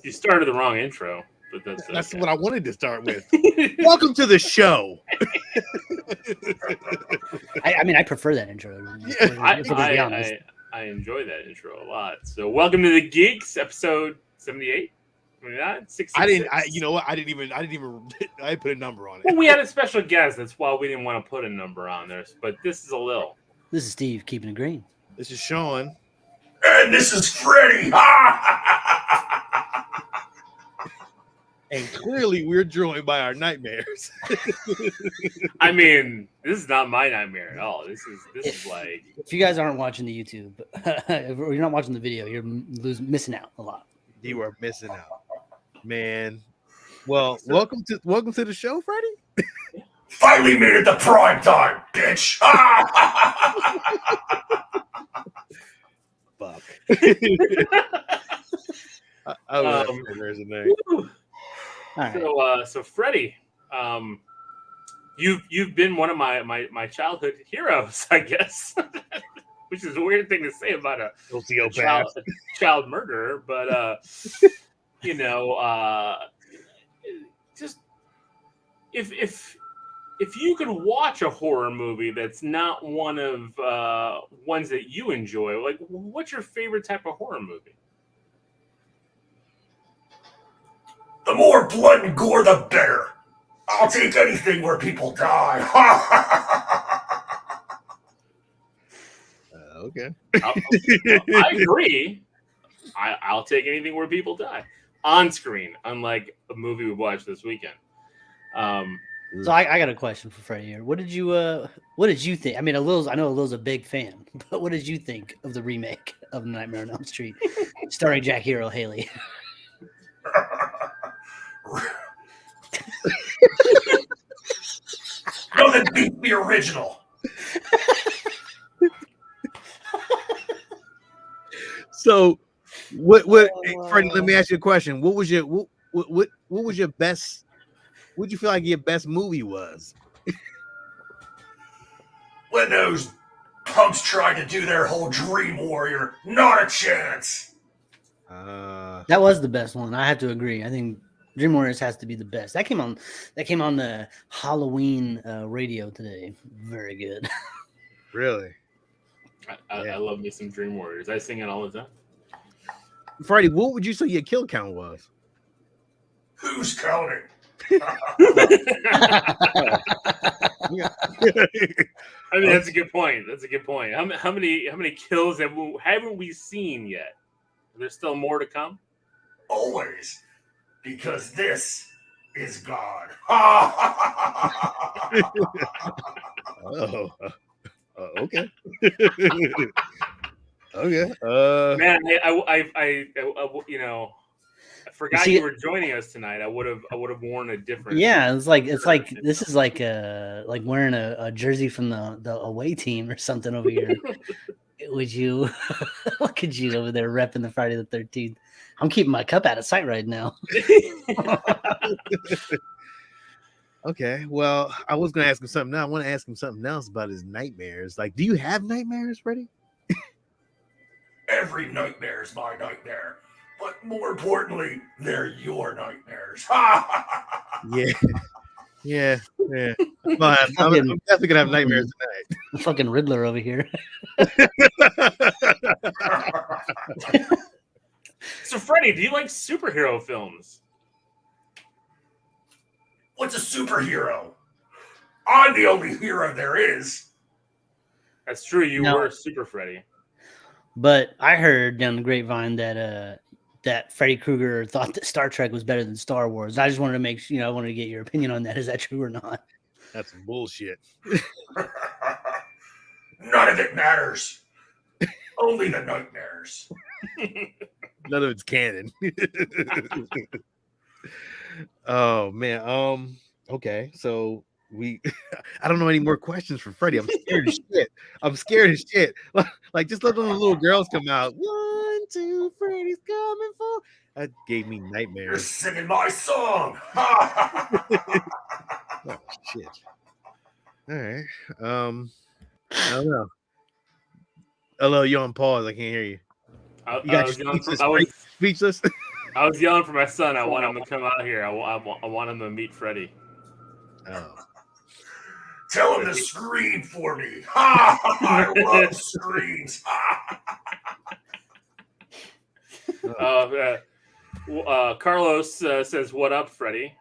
You started the wrong intro, but that's what I wanted to start with. Welcome to the show. I mean, I prefer that intro. I enjoy that intro a lot. So welcome to the Geekz, episode 78. 66. I didn't put a number on it. Well, we had a special guest. That's why we didn't want to put a number on there. But this is a Lil. This is Steve, keeping it green. This is Sean. And this is Freddie. And clearly we're joined by our nightmares. I mean, this is not my nightmare at all. This is like, if you guys aren't watching the YouTube, or you're not watching the video, you're missing out a lot. You are missing out, man. Well, welcome to the show, Freddie. Finally made it to prime time, bitch. Fuck. I love there's a name. Right. So Freddie, you've been one of my childhood heroes, I guess, which is a weird thing to say about a child murderer, but just if you could watch a horror movie that's not one of ones that you enjoy, like what's your favorite type of horror movie? The more blood and gore, the better. I'll take anything where people die. Okay. I agree. I'll take anything where people die on screen, unlike a movie we watched this weekend. So I got a question for Freddie here. What did you think? I mean, I know Lil's a big fan, but what did you think of the remake of Nightmare on Elm Street, starring Jackie Earle Haley? Nothing beats the original. So, Freddie? Let me ask you a question. What was your best? What do you feel like your best movie was? When those punks tried to do their whole Dream Warrior, not a chance. That was the best one. I have to agree. I think Dream Warriors has to be the best. That came on the Halloween radio today. Very good. Really? I love me some Dream Warriors. I sing it all the time. Freddie, what would you say your kill count was? Who's counting? I mean, that's a good point. How many kills haven't we seen yet? There's still more to come. Always, because this is God. Okay. Okay. Man, I forgot you were joining us tonight. I would have worn a different. Yeah, this is like wearing a jersey from the away team or something over here. Would you look at you over there repping the Friday the 13th? I'm keeping my cup out of sight right now. Okay, well, I was gonna ask him something now. I want to ask him something else about his nightmares. Like, do you have nightmares, Freddie? Every nightmare is my nightmare, but more importantly, they're your nightmares. Yeah. Well, I'm definitely gonna have nightmares tonight. Fucking Riddler over here. So, Freddie, do you like superhero films? What's a superhero? I'm the only hero there is. That's true. You were Super Freddy. But I heard down the grapevine that Freddy Krueger thought that Star Trek was better than Star Wars. I just wanted to I wanted to get your opinion on that. Is that true or not? That's bullshit. None of it matters. Only the nightmares. None of it's canon. Oh man. Okay. So I don't know any more questions for Freddie. I'm scared as shit. Like just let the little girls come out. 1, 2, Freddie's coming for. That gave me nightmares. You're singing my song. Oh shit. All right. I don't know. Hello, you're on pause. I can't hear you. I was I was yelling for my son. I want him to come out here. I want him to meet Freddy. Oh. Tell him to scream for me. Ha! I love screams. Carlos says, "What up, Freddy?"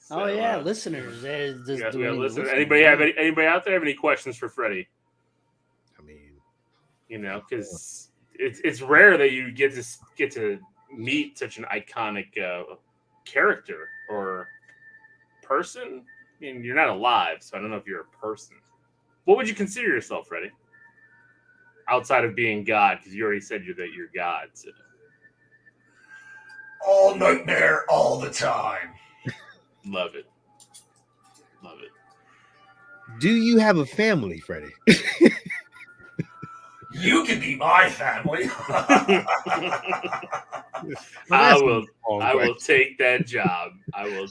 Listeners. Listen. Anybody out there have any questions for Freddy? I mean, because it's rare that you get to meet such an iconic character or person. I mean, you're not alive, so I don't know if you're a person. What would you consider yourself, Freddy? Outside of being God, because you already said that you're God. So. All nightmare, all the time. Love it. Do you have a family, Freddy? You can be my family. I will take that job. I will.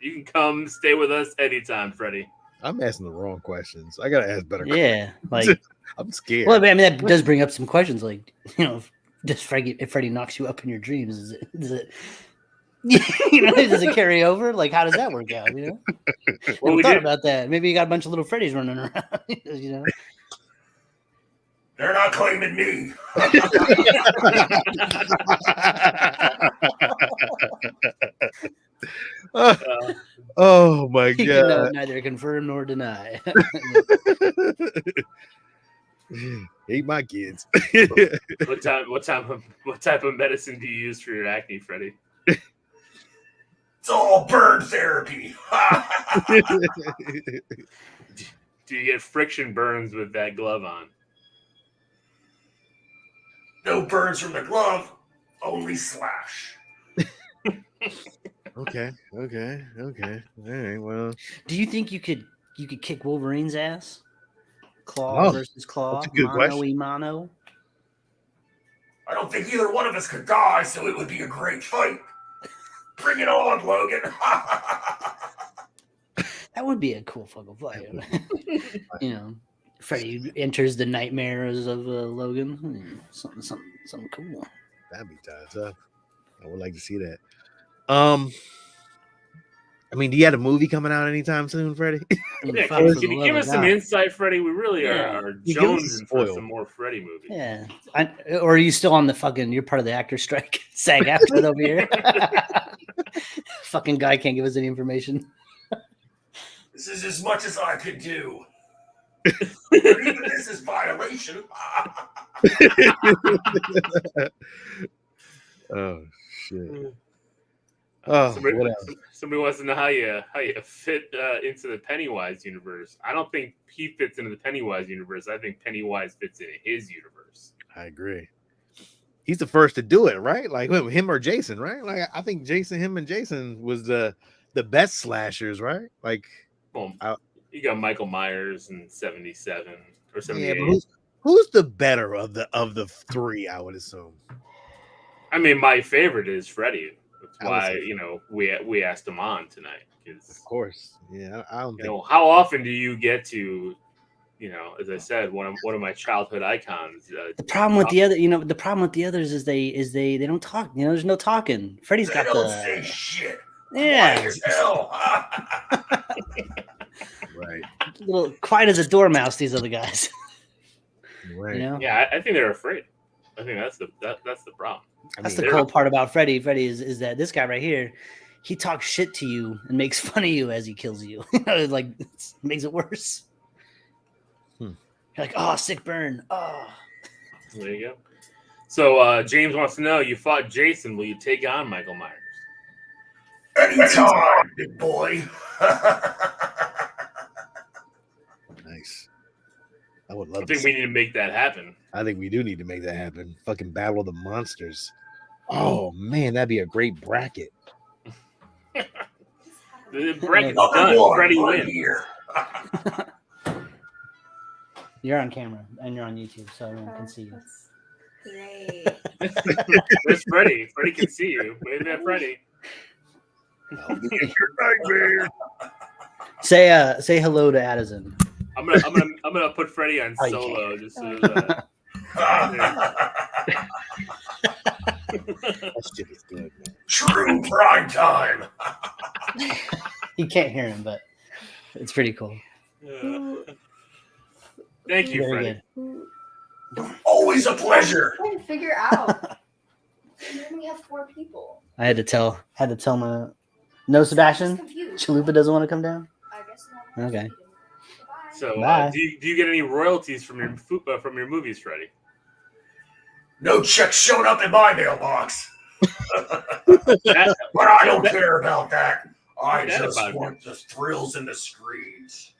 You can come stay with us anytime, Freddy. I'm asking the wrong questions. I gotta ask better. Yeah, like I'm scared. Well, I mean that does bring up some questions. Like, if Freddy knocks you up in your dreams, is it does it carry over? Like, how does that work out? Well, we thought about that. Maybe you got a bunch of little Freddys running around. They're not claiming me. Oh my God! Neither confirm nor deny. Hate my kids. What type of medicine do you use for your acne, Freddy? It's all burn therapy. Do you get friction burns with that glove on? No burns from the glove, only slash. Okay. All right. Well, do you think you could kick Wolverine's ass? Claw versus claw. That's a good question. Mano. I don't think either one of us could die, so it would be a great fight. Bring it on, Logan. That would be a cool fucking fight. Freddy enters the nightmares of Logan. Something cool. That'd be tough. I would like to see that. I mean, do you have a movie coming out anytime soon, Freddie? Yeah, can you give us some insight, Freddie? We really are jonesing for some more Freddie movies. Yeah. Or are you still on the fucking, you're part of the actor strike, SAG after over here? Fucking guy can't give us any information. This is as much as I could do. Even this is violation. Oh, shit. Somebody wants to know how you fit into the Pennywise universe. I don't think he fits into the Pennywise universe. I think Pennywise fits into his universe. I agree. He's the first to do it, right? Like him or Jason, right? Like I think him and Jason was the best slashers, right? Like, well, you got Michael Myers in 77 or 78. Yeah, but who's the better of the three? I would assume. I mean, my favorite is Freddy. That's why we asked him on tonight. Of course, yeah. I don't think. How often do you get to, as I said, one of my childhood icons. The problem with the others is they don't talk. There's no talking. Freddy's got don't say shit. Yeah. Quiet as hell. Right. A little quiet as a dormouse. These other guys. Right. Yeah, I think they're afraid. I think that's the problem. That's the cool part about Freddy. Freddy is that this guy right here, he talks shit to you and makes fun of you as he kills you. Like it makes it worse. You're like, oh, sick burn. Oh. There you go. So James wants to know, you fought Jason. Will you take on Michael Myers? Anytime, big boy. Nice. I would love. I think we need to make that happen. I think we do need to make that happen. Fucking Battle of the Monsters. Oh man, that'd be a great bracket. The bracket's done. Freddy wins. Here. You're on camera and you're on YouTube, so everyone can see you. Great. There's Freddy. Freddy can see you. Wave at Freddy. Say hello to Addison. I'm gonna put Freddy on solo just so that. That shit is good, man. True prime time. You can't hear him, but it's pretty cool. Thank you, Very Freddie. good. Always a pleasure. I'm trying to figure out. We only have 4 people. I had to tell my no I'm Sebastian. confused. Chalupa doesn't want to come down. I guess not. Okay. Goodbye. So, Bye. do you get any royalties from your movies, Freddie? No checks showing up in my mailbox. That- But I don't care about that. I Forget just about it. want the thrills in the screens.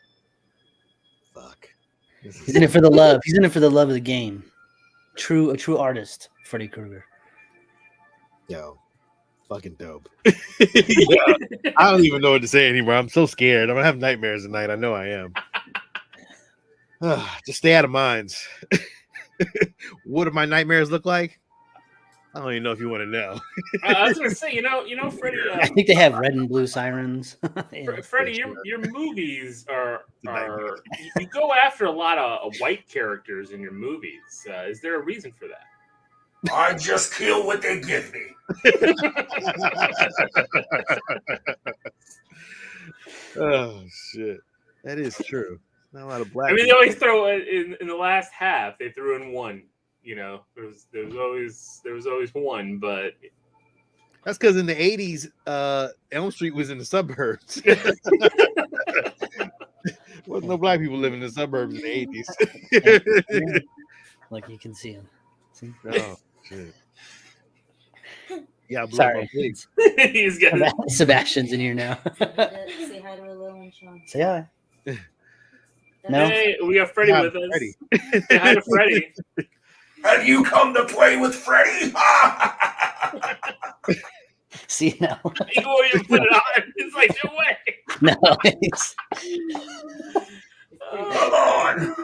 Fuck. He's in it for the love. He's in it for the love of the game. A true artist, Freddy Krueger. Yo, fucking dope. Yeah, I don't even know what to say anymore. I'm so scared. I'm gonna have nightmares tonight. I know I am. Just stay out of minds. What do my nightmares look like? I don't even know if you want to know. I was gonna say, you know, Freddie. I think they have red and blue sirens. Yeah. Freddie, your movies are you go after a lot of white characters in your movies. Is there a reason for that? I just kill what they give me. Oh shit, that is true. Not a lot of black. I mean, they people. always throw in the last half. They threw in one. You know, there was always one, but That's because in the '80s, Elm Street was in the suburbs. Wasn't no black people living in the suburbs in the '80s. Yeah. Like you can see him. See? Oh shit. Yeah, I blew Sorry. my wig. he's got. Sebastian's in here now. Say hi to a little one, Sean. Say hi. No. Hey, we got Freddie Hi, with us. Freddie. Say hi to Freddie. Have you come to play with Freddy? See now. You won't even put it on. It's like, no way. No. He's, Come on.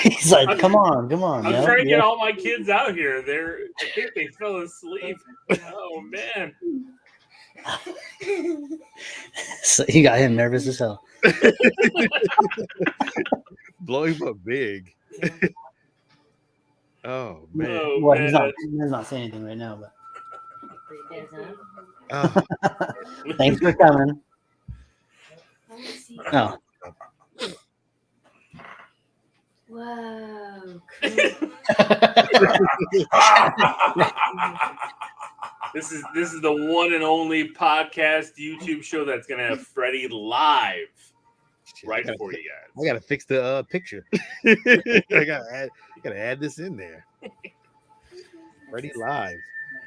he's like, come on. I'm no, trying to yeah. get all my kids out here. I think they fell asleep. Oh man. So you got him nervous as hell. Blowing up big. Oh man. Oh, Well, man. he's not saying anything right now, but Oh, thanks for coming. Oh, Whoa. This is the one and only podcast YouTube show that's gonna have Freddie live right for you guys. I gotta fix the picture. I gotta add this in there. Freddie live.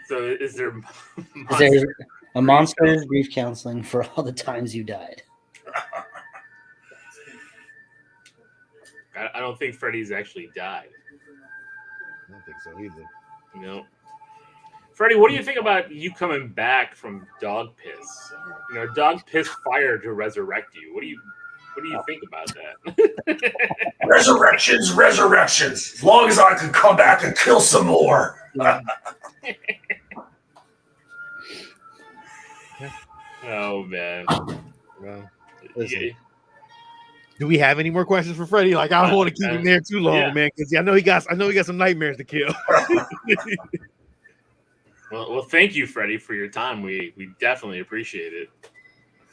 So is there is there a monster's grief counseling for all the times you died? I don't think Freddie's actually died. I don't think so either. No. Freddie, what do you think about you coming back from dog piss? You know, dog piss fire to resurrect you. What do you think about that? Resurrections. As long as I can come back and kill some more. Oh man. Well, listen. Yeah. Do we have any more questions for Freddie? Like, I don't want to keep him there too long, Yeah. man, because I know he got some nightmares to kill. Well, thank you, Freddie, for your time. We definitely appreciate it.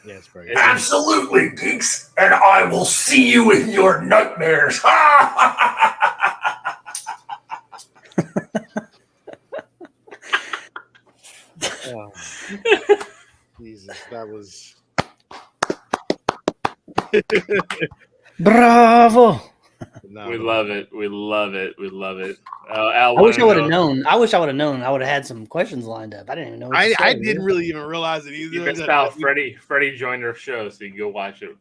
Yes, Freddie. Absolutely, geeks. And I will see you in your nightmares. Oh. Jesus, that was. Bravo! No, We love it. We love it. We love it. Al, I wish I wanna would have know- known. I wish I would have known. I would have had some questions lined up. I didn't even know. What to I say, didn't really even realize it either. You missed out. Freddie joined our show, so you can go watch it.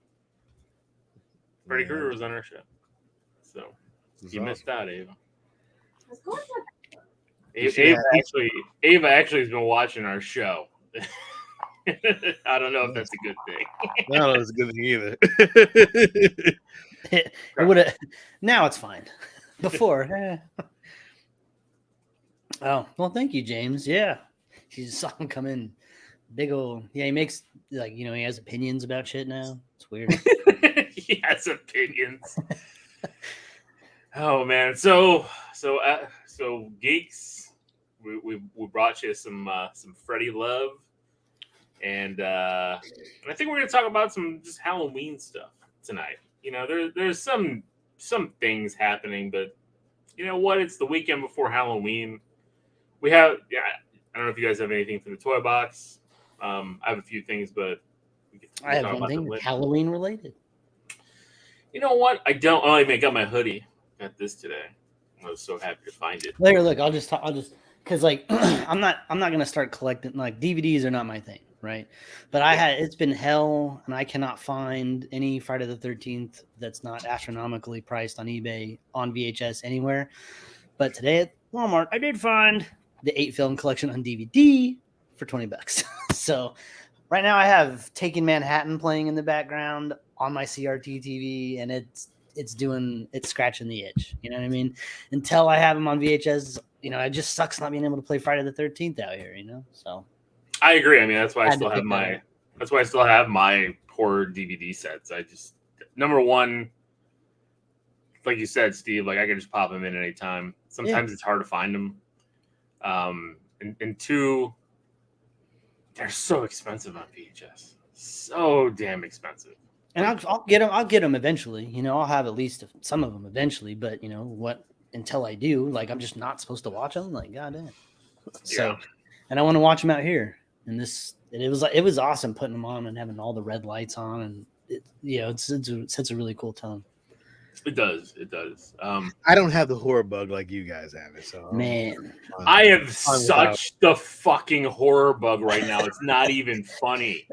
Freddie Yeah. Krueger was on our show, so you missed out, Ava. What's going on? Ava actually has been watching our show. I don't know if that's a good thing. No, that's a good thing either. It would have. Now it's fine. Before. Oh well, thank you, James. Yeah, she just saw him come in. Big old. Yeah, he makes he has opinions about shit now. It's weird. He has opinions. Oh man, so Geekz, we brought you some Freddy love, and I think we're gonna talk about some just Halloween stuff tonight. You know, there's some things happening, but you know what? It's the weekend before Halloween. We have I don't know if you guys have anything for the toy box. I have a few things, but I have one thing Halloween related. You know what? I don't. Oh, I got my hoodie. Got this today. I was so happy to find it. There, look. I'll just because like I'm not gonna start collecting, like, DVDs are not my thing, right? But it's been hell, and I cannot find any Friday the 13th that's not astronomically priced on eBay on VHS anywhere. But today at Walmart, I did find the 8-film collection on DVD for $20. So right now I have Taking Manhattan playing in the background on my CRT TV, and it's scratching the itch. You know what I mean? Until I have them on VHS, you know, it just sucks not being able to play Friday the 13th out here, you know? So I agree. I mean, that's why I still have my horror DVD sets. I just, number one, like you said, Steve, like I can just pop them in at any time. Sometimes it's hard to find them. And two, they're so expensive on VHS. So damn expensive. And I'll get them eventually. You know, I'll have at least some of them eventually. But you know what? Until I do, like, I'm just not supposed to watch them. Like, goddamn. So, and I want to watch them out here. And it was awesome putting them on and having all the red lights on, and it sets a really cool tone. It does. I don't have the horror bug like you guys have it. So man, I have such the fucking horror bug right now. It's not even funny.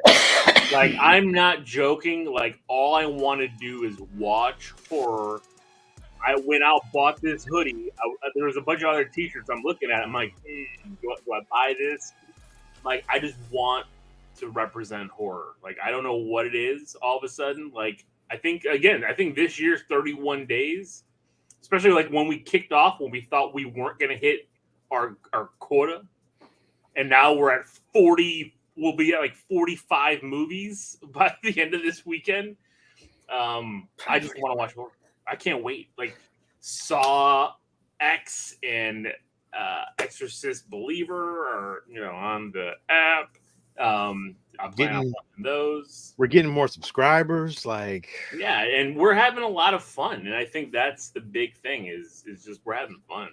Like, I'm not joking. Like, all I want to do is watch horror. I went out, bought this hoodie. There was a bunch of other t-shirts I'm looking at. I'm like, do I buy this? Like, I just want to represent horror. Like, I don't know what it is all of a sudden. Like, I think this year's 31 days, especially like when we kicked off, when we thought we weren't going to hit our quota, and now we're at 40. We'll be at like 45 movies by the end of this weekend. I just want to watch horror. I can't wait. Like Saw X and Exorcist Believer are, you know, on the app. I'm planning on watching those. We're getting more subscribers, like and we're having a lot of fun, and I think that's the big thing is just we're having fun.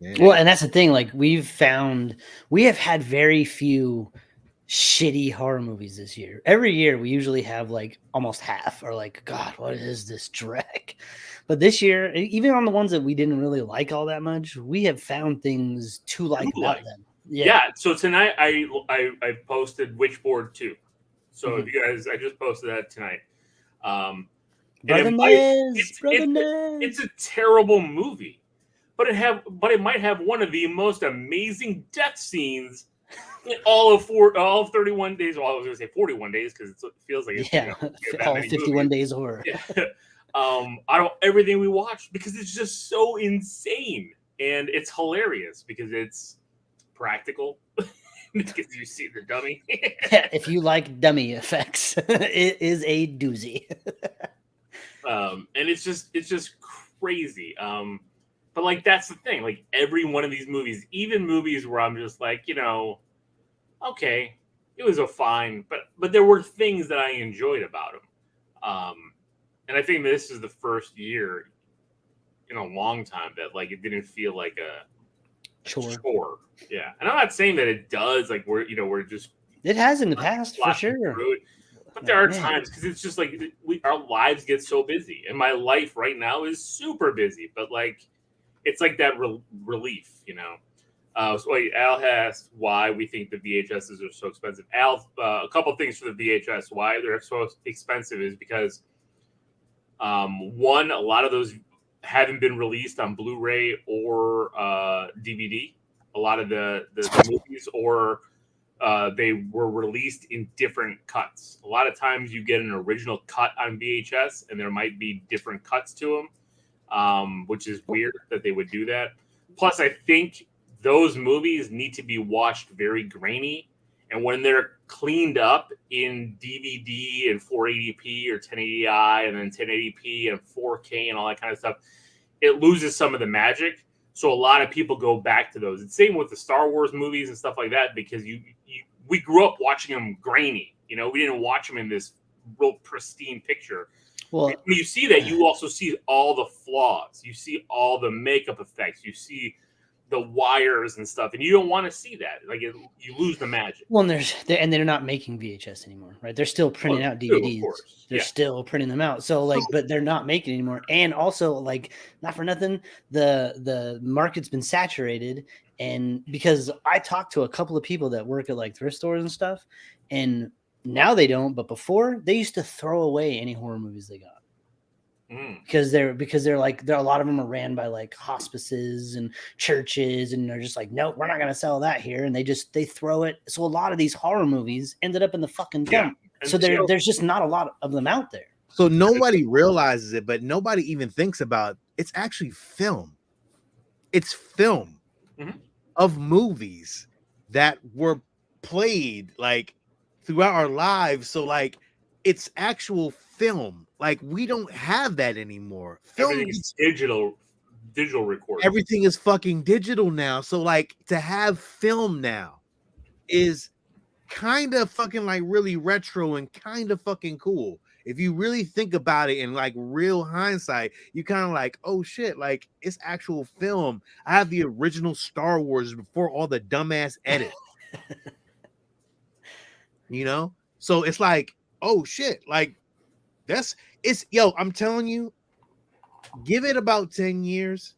Yeah. Well, and that's the thing. Like, we have had very few shitty horror movies this year. Every year we usually have like almost half, or like, God, what is this dreck? But this year, even on the ones that we didn't really like all that much, we have found things to like about them. Yeah. So tonight I posted Witchboard 2. So if you guys, I just posted that tonight. It's a terrible movie, but it might have one of the most amazing death scenes in all of 31 days. Well, I was going to say 41 days because it feels like it's all 51 days of horror. Everything we watched, because it's just so insane, and it's hilarious because it's practical. Because you see the dummy. If you like dummy effects, it is a doozy. And it's just crazy. But like, that's the thing. Like, every one of these movies, even movies where I'm just like, you know, okay, it was a fine, but there were things that I enjoyed about them. And I think this is the first year in a long time that like it didn't feel like a chore. Yeah, and I'm not saying that it does. Like, we're just, it has in the past for sure. But there are times, because it's just like our lives get so busy, and my life right now is super busy. But like, it's like that relief, you know. So Al asked why we think the VHSs are so expensive. Al, a couple things for the VHS. Why they're so expensive is because, one, a lot of those haven't been released on Blu-ray or DVD. A lot of the movies, or they were released in different cuts. A lot of times you get an original cut on VHS, and there might be different cuts to them, which is weird that they would do that. Plus, I think those movies need to be watched very grainy, and when they're cleaned up in DVD and 480p or 1080i and then 1080p and 4K and all that kind of stuff, it loses some of the magic. So a lot of people go back to those. It's same with the Star Wars movies and stuff like that because we grew up watching them grainy. You know, we didn't watch them in this real pristine picture. Well, when you see that, you also see all the flaws. You see all the makeup effects. You see the wires and stuff, and you don't want to see that. Like you lose the magic. well, and they're not making VHS anymore, right? They're still printing out DVDs. Of course. They're still printing them out. So like, but they're not making anymore. And also, like, not for nothing, the market's been saturated. And because I talked to a couple of people that work at like thrift stores and stuff, and now they don't, but before they used to throw away any horror movies they got. Because they're like a lot of them are ran by like hospices and churches, and they're just like, nope, we're not gonna sell that here, and they throw it. So a lot of these horror movies ended up in the fucking dump. So there's just not a lot of them out there. So nobody realizes it, but nobody even thinks about it's actually film. It's film of movies that were played like throughout our lives. So like it's actual film. Like we don't have that anymore. Everything is digital recording. Everything is fucking digital now. So like to have film now is kind of fucking like really retro and kind of fucking cool. If you really think about it in like real hindsight, you kind of like, oh shit, like it's actual film. I have the original Star Wars before all the dumbass edit. You know? So it's like, oh shit, like I'm telling you, give it about 10 years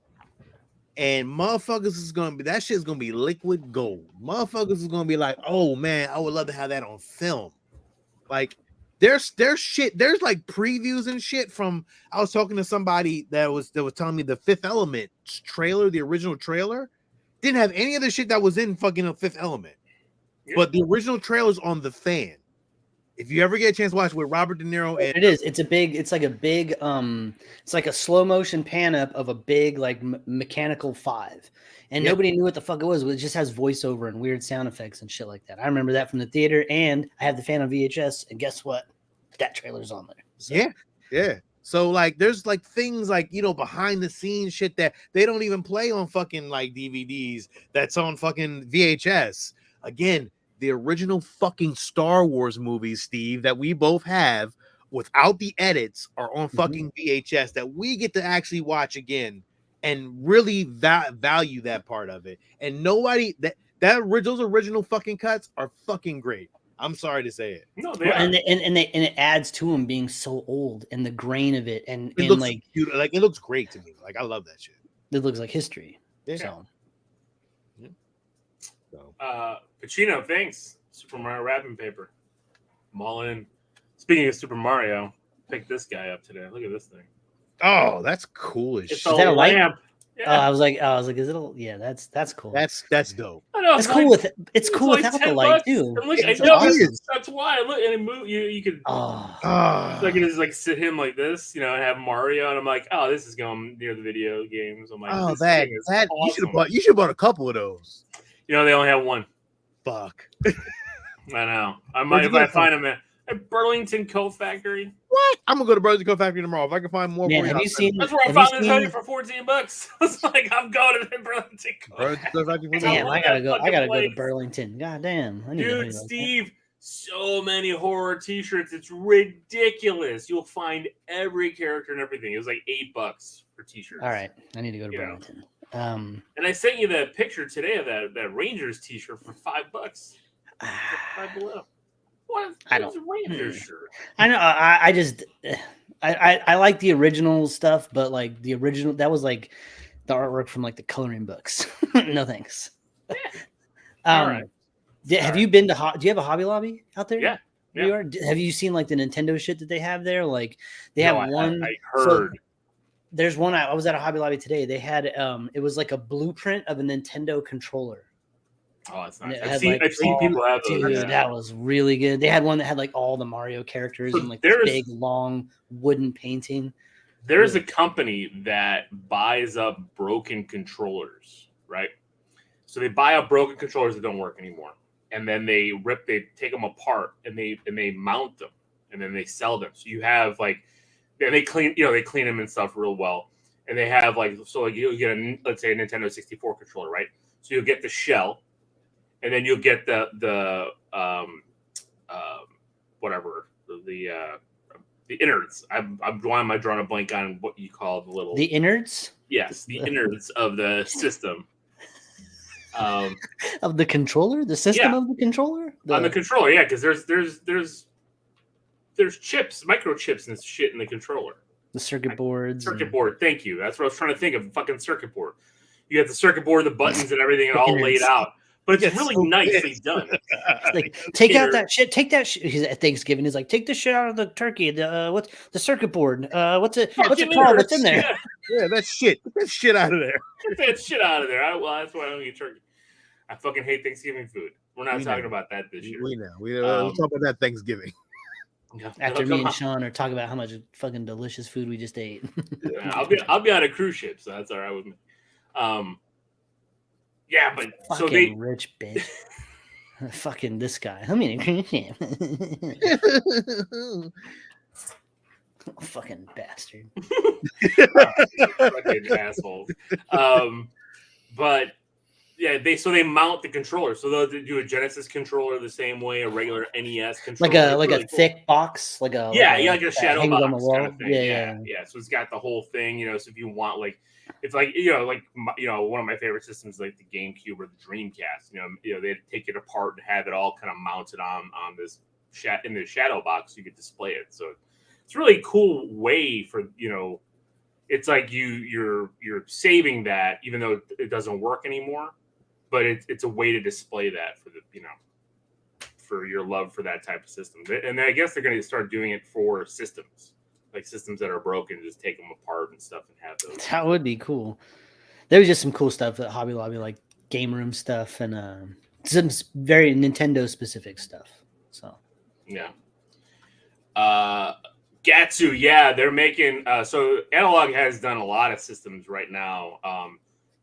and motherfuckers is gonna be that shit's gonna be liquid gold. Motherfuckers is gonna be like, oh man, I would love to have that on film. Like there's shit, there's like previews and shit from I was talking to somebody that was telling me the Fifth Element trailer, the original trailer, didn't have any of the shit that was in fucking the Fifth Element. Yeah. But the original trailer's on The Fan. If you ever get a chance to watch with Robert De Niro, and it's like a slow motion pan up of a big like mechanical 5, and nobody knew what the fuck it was. It just has voiceover and weird sound effects and shit like that. I remember that from the theater, and I have The Fan on VHS, and guess what? That trailer's on there. So. Yeah. So like, there's like things like, you know, behind the scenes shit that they don't even play on fucking like DVDs. That's on fucking VHS. Again, the original fucking Star Wars movies, Steve, that we both have without the edits are on fucking VHS that we get to actually watch again and really value that part of it. And nobody those original fucking cuts are fucking great. I'm sorry to say it. No, they are. And it adds to them being so old and the grain of it and looks like cute. Like it looks great to me. Like I love that shit. It looks like history. Yeah. So. Pacino, thanks. Super Mario wrapping paper. I'm all in. Speaking of Super Mario, picked this guy up today. Look at this thing. Oh, that's cool as shit. Is that a lamp? Yeah. I was like, is it? That's cool. That's dope. It's cool without the light too. Look, that's why. Look, and it move. You could. So I can just like sit him like this, you know, and have Mario, and I'm like, oh, this is going near the video games. I'm like, oh, this that awesome. you should have bought a couple of those. You know, they only have one. Fuck. I know. I might if I find them at Burlington Coat Factory. What? I'm gonna go to Burlington Coat Factory tomorrow if I can find more. Man, have you seen? That's where I found this hoodie for $14. I was like, I'm going to Burlington Coat Factory. Damn, I gotta go to Burlington. God damn. Dude, Steve, so many horror T-shirts. It's ridiculous. You'll find every character and everything. It was like $8 for T-shirts. All right, I need to go to Burlington. And I sent you that picture today of that Rangers T-shirt for $5. Five Below. What? I don't. Rangers shirt. I know. I just I like the original stuff, but like the original that was like the artwork from like the coloring books. No thanks. All right. Have you been to? Do you have a Hobby Lobby out there? Yeah. You are? Have you seen like the Nintendo shit that they have there? Like they have one. I heard. So, there's one. I was at a Hobby Lobby today. They had it was like a blueprint of a Nintendo controller. Oh, it's nice. I've seen people have those. Dude, that was really good. They had one that had like all the Mario characters and like this big long wooden painting. There's a company that buys up broken controllers, right? So they buy up broken controllers that don't work anymore, and then they take them apart and they mount them, and then they sell them. So you have like, and they clean them and stuff real well, and they have like you'll get let's say a Nintendo 64 controller, right? So you'll get the shell, and then you'll get the whatever the innards. Why am I drawing a blank on what you call the little innards? Yes, the innards of the system. Of the controller, the system of the controller, on the controller, yeah, because there's chips, microchips and shit in the controller. The circuit boards. Circuit board, thank you. That's what I was trying to think of. Fucking circuit board. You got the circuit board, the buttons and everything, and all laid out. But it's really nicely done. Like, take out that shit. Take that shit. He's at Thanksgiving. He's like, take the shit out of the turkey. What's the circuit board? What's it called? What's in there? Yeah, that shit. Get that shit out of there. Get that shit out of there. That's why I don't eat turkey. I fucking hate Thanksgiving food. We're not talking about that this year. We know. We'll talk about that Thanksgiving. After me and Sean are talking about how much fucking delicious food we just ate. Yeah, I'll be on a cruise ship, so that's all right with me. Yeah, but fucking so they rich bitch. Fucking this guy. I mean, fucking bastard. Fucking assholes. But yeah, they mount the controller, so they'll do a Genesis controller the same way, a regular NES controller, like a thick box, like a shadow box on the wall. Kind of thing. Yeah. So it's got the whole thing, So if you want it's one of my favorite systems, like the GameCube or the Dreamcast. They take it apart and have it all kind of mounted on this in the shadow box. So you could display it. So it's a really cool way for It's like you're saving that, even though it doesn't work anymore. But it's a way to display that for for your love for that type of system. And I guess they're going to start doing it for systems. Like systems that are broken, just take them apart and stuff and have those. That would be cool. There was just some cool stuff at Hobby Lobby, like game room stuff and some very Nintendo specific stuff. So yeah. Gatsu, yeah, they're making. So Analog has done a lot of systems right now.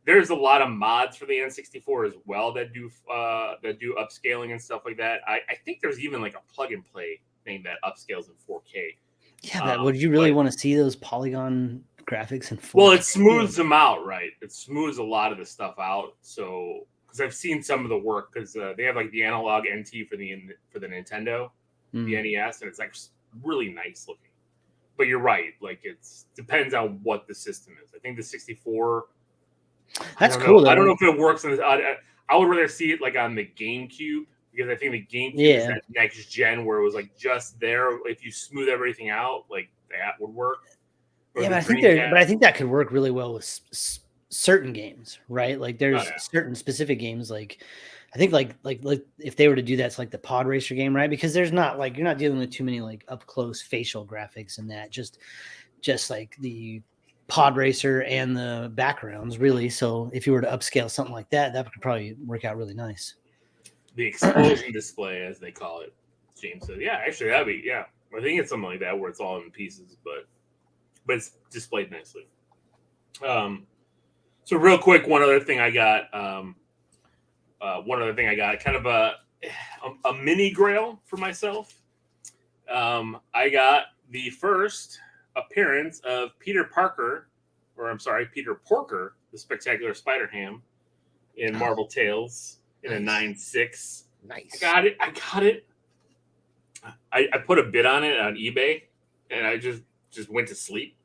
There's a lot of mods for the N64 as well that do upscaling and stuff like that. I think there's even like a plug and play thing that upscales in 4K. Yeah, would you really want to see those polygon graphics in 4K? Well, it smooths them out, right? It smooths a lot of the stuff out. So, because I've seen some of the work, because they have like the Analog NT for the Nintendo, the NES, and it's like really nice looking. But you're right, like it depends on what the system is. I think the 64. That's cool. I don't know if it works. I would rather see it like on the GameCube. Because I think the GameCube is that next gen where it was like just there. If you smooth everything out, like that would work. But I think that could work really well with certain games, right? Like there's certain specific games. Like I think like if they were to do that, it's like the Pod Racer game, right? Because there's not like you're not dealing with too many like up close facial graphics and that. Just like the Pod Racer and the backgrounds, really. So if you were to upscale something like that, that could probably work out really nice. The explosion display, as they call it, James said. Yeah, actually, that'd be I think it's something like that where it's all in pieces, but it's displayed nicely. So real quick, one other thing I got, kind of a mini grail for myself. I got the first appearance of Peter Porker, the Spectacular Spider-Ham in Marvel Tales. In a 9.6. Nice. I got it. I put a bid on it on eBay, and I just went to sleep.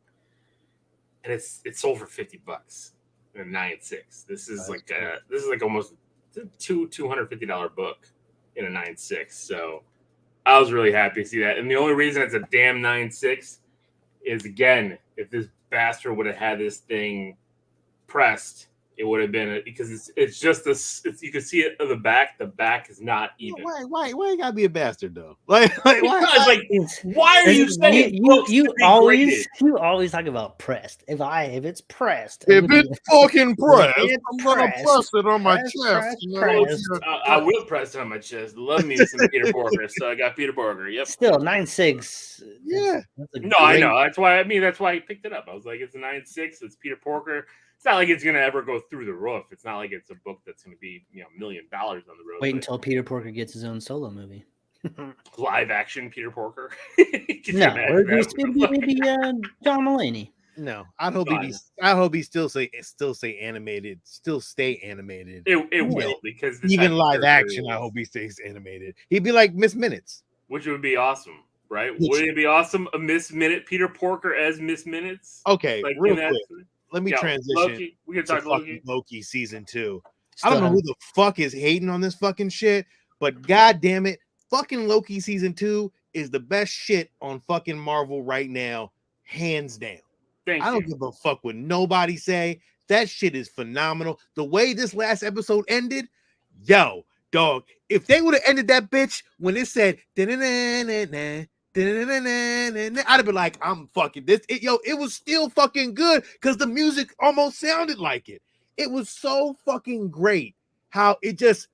And it sold for $50 in a 9.6. This is like almost $250 book in a 9.6. So I was really happy to see that. And the only reason it's a damn 9.6 is, again, if this bastard would have had this thing pressed, it would have been because it's just this. You can see it at the back. The back is not even. Why you gotta be a bastard though? Why are you saying you always talk about pressed? If it's pressed, if it's fucking pressed, I'm gonna press it on my chest. I will press it on my chest. Love me some Peter Porker, so I got Peter Porker. Yep. Still 9.6. Yeah. No, I know. That's why I picked it up. I was like, it's a 9.6. It's Peter Porker. It's not like it's going to ever go through the roof. It's not like it's a book that's going to be $1 million on the road. Wait until Peter Porker gets his own solo movie. Live action Peter Porker. No, it's going to be John Mulaney. No, I hope Fine. I hope he still say animated, still stay animated. It will, because the Even type of live character action, he I is, hope he stays animated. He'd be like Miss Minutes. which would be awesome, right? Which- Wouldn't it be awesome? A Miss Minute, Peter Porker as Miss Minutes. Okay, Like real in that. quick, let me Yeah, transition Loki. We can to talk fucking Loki. Loki season 2. I Still don't know who haven't- the fuck is hating on this fucking shit, but god damn it, fucking Loki season 2 is the best shit on fucking Marvel right now, hands down. Thank I don't you. give a fuck what nobody say. That shit is phenomenal. The way this last episode ended, yo, dog. If they would have ended that bitch when it said, I'd have been like, I'm fucking this. It was still fucking good because the music almost sounded like it. It was so fucking great how it just,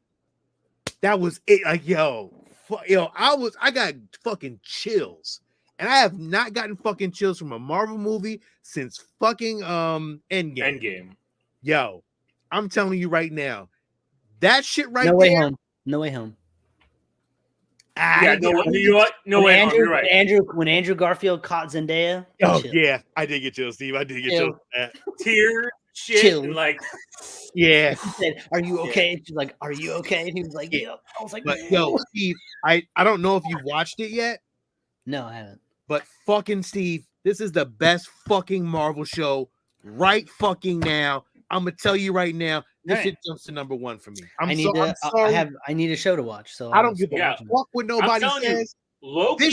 that was it. Like, I got fucking chills. And I have not gotten fucking chills from a Marvel movie since fucking Endgame. Endgame. Yo, I'm telling you right now, that shit right No there. Way Home. No Way Home. Yeah, no, you know what? No way. You're right. When Andrew Garfield caught Zendaya. Oh chill. yeah, I did get chills, Steve. I did get Chill. chills. for that. Tear shit. Chill. And like, Yeah, He said, "Are you okay?" And she's like, "Are you okay?" And he was like, Yeah. "Yeah." I was like, but yo, Steve, I don't know if you watched it yet, "No, I haven't." but fucking Steve, this is the best fucking Marvel show right fucking now. I'm gonna tell you right now, this Right. shit jumps to number 1 for me. I'm I need sorry. I need a show to watch. So I don't give a Yeah. fuck what nobody telling you, says. Loki.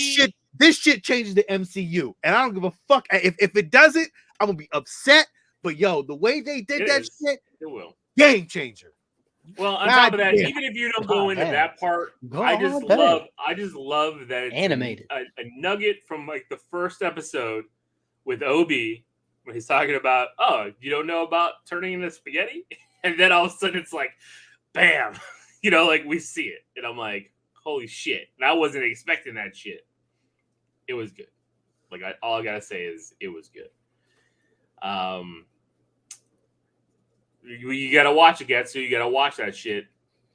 This shit changes the MCU, and I don't give a fuck if it doesn't. I'm gonna be upset. But yo, the way they did It that is. shit, It will. game changer. Well, on God top of that, damn. even if you don't go God into damn. that part, I just love that it's Animated. a nugget from like the first episode with Obi when he's talking about, oh, you don't know about turning into spaghetti, and then all of a sudden it's like, bam, like we see it, and I'm like, holy shit! And I wasn't expecting that shit. It was good. Like all I gotta say is it was good. You gotta watch it, Getsu. You gotta watch that shit.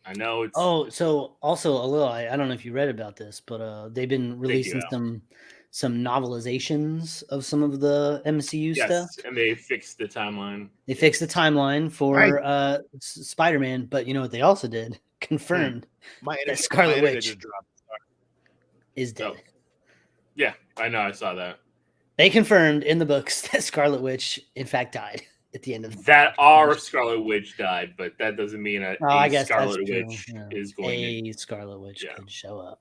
I know it's. Oh, so also a little. I don't know if you read about this, but they've been releasing some novelizations of some of the MCU stuff. Yes, and they fixed the timeline. They fixed the timeline for Spider-Man, but you know what they also did? Confirmed that Scarlet Witch is dead. Oh. Yeah, I know. I saw that. They confirmed in the books that Scarlet Witch, in fact, died at the end of that. Our Scarlet Witch died, but that doesn't mean I guess Scarlet that's true. Witch Yeah. is going. A Scarlet Witch could show up.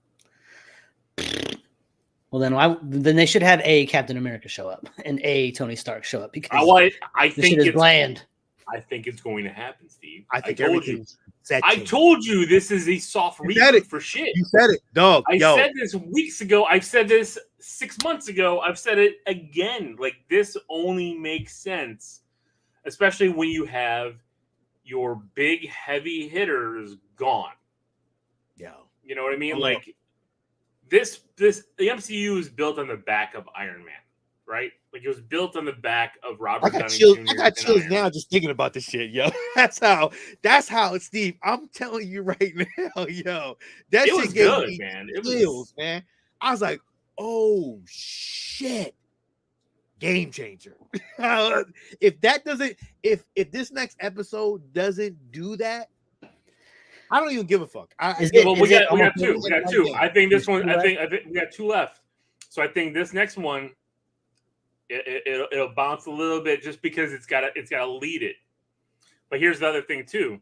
Well, then they should have a Captain America show up and a Tony Stark show up because I think shit is bland. I think it's going to happen, Steve. I think told you. Set I told you this is a soft reboot for shit. You said it, dog. I said this weeks ago. I've said this 6 months ago. I've said it again. Like, this only makes sense, especially when you have your big heavy hitters gone. Yeah. You know what I mean? Like, the MCU is built on the back of Iron Man, right? Like, it was built on the back of Robert Downey Jr. I got chills now just thinking about this shit, yo. That's how Steve. I'm telling you right now, yo. That it shit was gave good, me man. chills, man. I was like, oh shit. Game changer. If this next episode doesn't do that, I don't even give a fuck. We got two. We got two. I think this one. I think we got two left. So I think this next one, it'll bounce a little bit just because it's got to lead it. But here's the other thing too.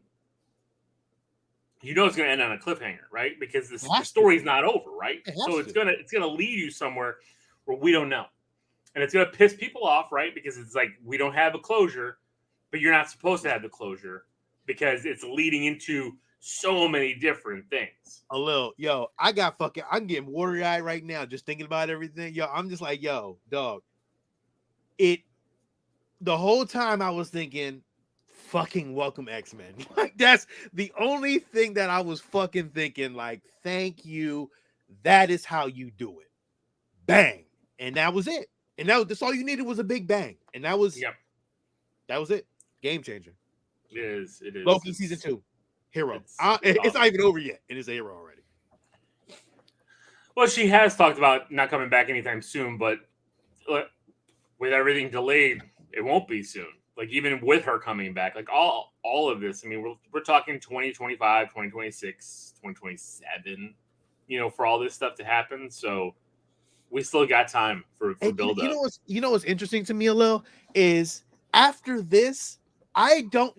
You know it's going to end on a cliffhanger, right? Because the story's not over, right? So it's gonna lead you somewhere where we don't know, and it's gonna piss people off, right? Because it's like we don't have a closure, but you're not supposed to have the closure because it's leading into so many different things. I'm getting watery-eyed right now just thinking about everything. Yo, I'm just like, yo, dog. The whole time I was thinking, fucking welcome X-Men. Like, that's the only thing that I was fucking thinking, like, thank you. That is how you do it. Bang. And that was it. And that's all you needed was a big bang. And that was it. Game changer. It is. Loki season 2. Hero. It's not even over yet. It is a hero already. Well, she has talked about not coming back anytime soon, but with everything delayed, it won't be soon. Like even with her coming back, like all of this. I mean, we're talking 2025, 2026, 2027. You know, for all this stuff to happen. So we still got time for build up. You know what's interesting to me a little is after this, I don't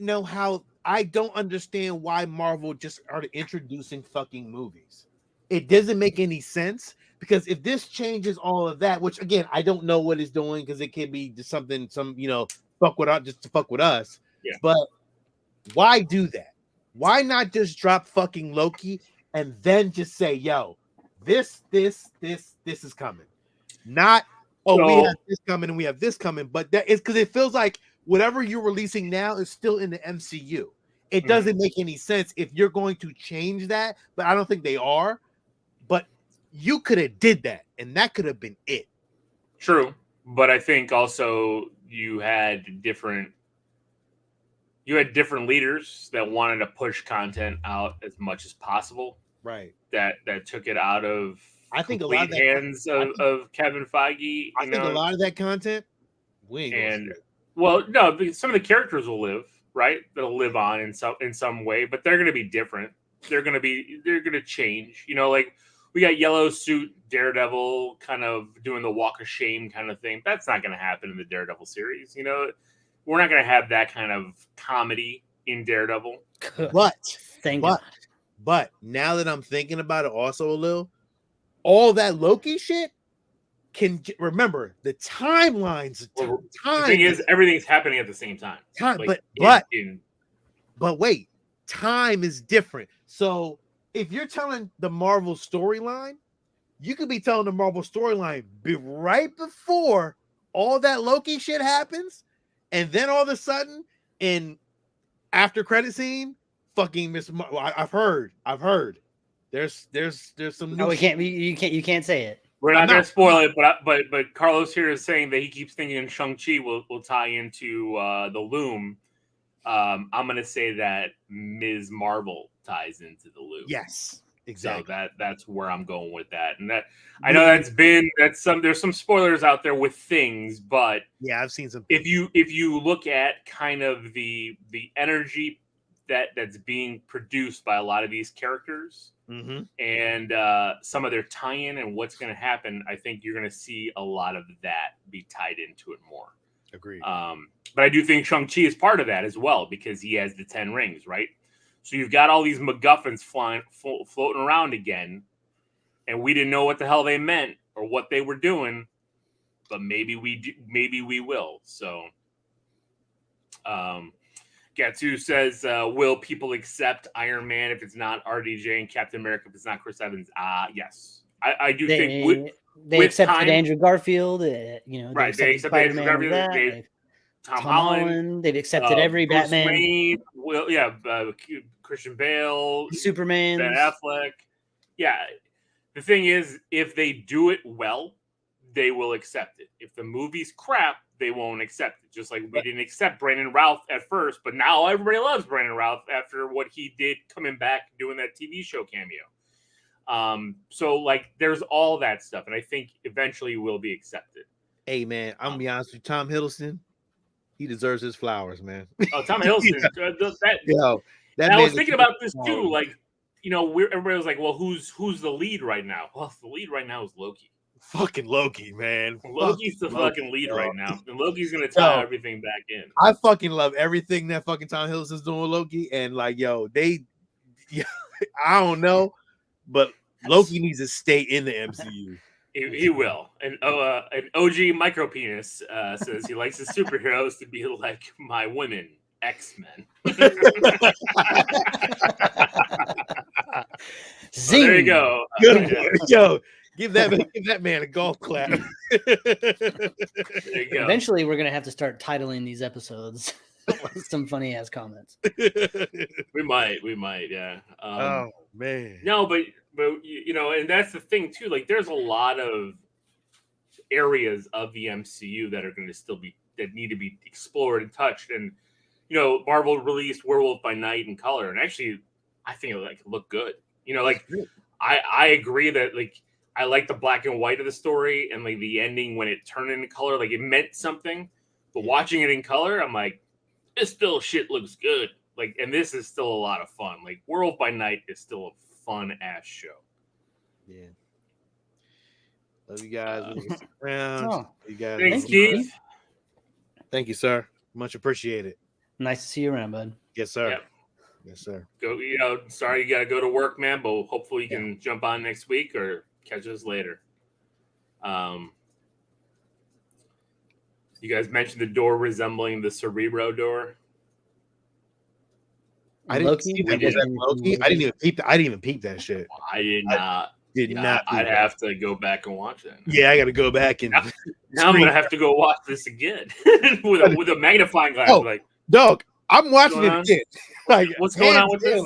understand why Marvel just started introducing fucking movies. It doesn't make any sense because if this changes all of that, which again I don't know what it's doing because it could be just something fuck with us just to fuck with us. Yeah. But why do that? Why not just drop fucking Loki and then just say, yo, this is coming. Not we have this coming and we have this coming, but that is because it feels like whatever you're releasing now is still in the MCU. It doesn't make any sense if you're going to change that, but I don't think they are. But you could have did that, and that could have been it. True, but I think also you had different leaders that wanted to push content out as much as possible. Right. That took it out of I think a lot of hands of Kevin Feige. I think a lot of that content no, because some of the characters will live, right? They'll live on in some way, but they're going to be different. They're going to change. You know, like we got Yellow Suit Daredevil kind of doing the walk of shame kind of thing. That's not going to happen in the Daredevil series. You know, we're not going to have that kind of comedy in Daredevil. But now that I'm thinking about it also a little, all that Loki shit can remember the timelines. The thing is, everything's happening at the same time. But wait, time is different. So if you're telling the Marvel storyline, you could be telling the Marvel storyline right before all that Loki shit happens, and then all of a sudden, in after credit scene, fucking Miss. I've heard. There's some. No, you can't say it. We're not going to spoil it, but Carlos here is saying that he keeps thinking Shang-Chi will tie into the Loom. I'm going to say that Ms. Marvel ties into the Loom. Yes, exactly. So that's where I'm going with that. And that I know there's some spoilers out there with things, but yeah, I've seen some. If you look at kind of the energy that's being produced by a lot of these characters. Mm-hmm. And some of their tie-in and what's going to happen, I think you're going to see a lot of that be tied into it more. Agreed. But I do think Shang-Chi is part of that as well because he has the 10 rings, right? So you've got all these MacGuffins floating around again, and we didn't know what the hell they meant or what they were doing, but maybe we will. So, Gatsu says, will people accept Iron Man if it's not RDJ and Captain America if it's not Chris Evans? Yes. I do think they accepted Andrew Garfield. Right. They accepted Andrew Garfield. Tom Holland. They've accepted every Bruce Batman. Wayne, Christian Bale. Superman. Ben Affleck. Yeah. The thing is, if they do it well, they will accept it. If the movie's crap, they won't accept it. Just like we didn't accept Brandon Routh at first, but now everybody loves Brandon Routh after what he did coming back doing that TV show cameo. So like there's all that stuff, and I think eventually will be accepted. Hey man, I'm gonna be honest with you, Tom Hiddleston, he deserves his flowers, man. Oh, Tom Hiddleston. I was thinking about this too. Like, everybody was like, well, who's the lead right now? Well, the lead right now is Loki. Fucking Loki, man. Loki's the fucking lead right now. And Loki's going to tie everything back in. I fucking love everything that fucking Tom Hiddleston's doing with Loki. And like, I don't know, but Loki needs to stay in the MCU. He will. And an OG micropenis says he likes his superheroes to be like my women, X-Men. Zing. There you go. Good boy. Yo. Give that man a golf clap. There you go. Eventually, we're gonna have to start titling these episodes some funny ass comments. We might, yeah. Oh man. No, but and that's the thing too. Like, there's a lot of areas of the MCU that are going to that need to be explored and touched. And Marvel released Werewolf by Night in color, and actually, I think it looked good. I agree that I like the black and white of the story and like the ending when it turned into color, like it meant something. But watching it in color, I'm like, this still shit looks good. Like, and this is still a lot of fun. Like, World by Night is still a fun ass show. Yeah. Love you guys. Around. Oh, You guys. Thanks, Keith. Thank you, sir. Much appreciated. nice to see you around, bud. Yes, sir. Yep. Yes, sir. Go. Sorry you got to go to work, man. But hopefully you can jump on next week or catch us later. You guys mentioned the door resembling the Cerebro door. I didn't see that. Was that Loki? I didn't even peep. I didn't even peep that shit. I did not. Did not. I'd have to go back and watch that. Yeah, I got to go back and. Now I'm gonna have to go watch this again with a magnifying glass. Oh, like, dog, I'm watching it again. Like, what's going on with this?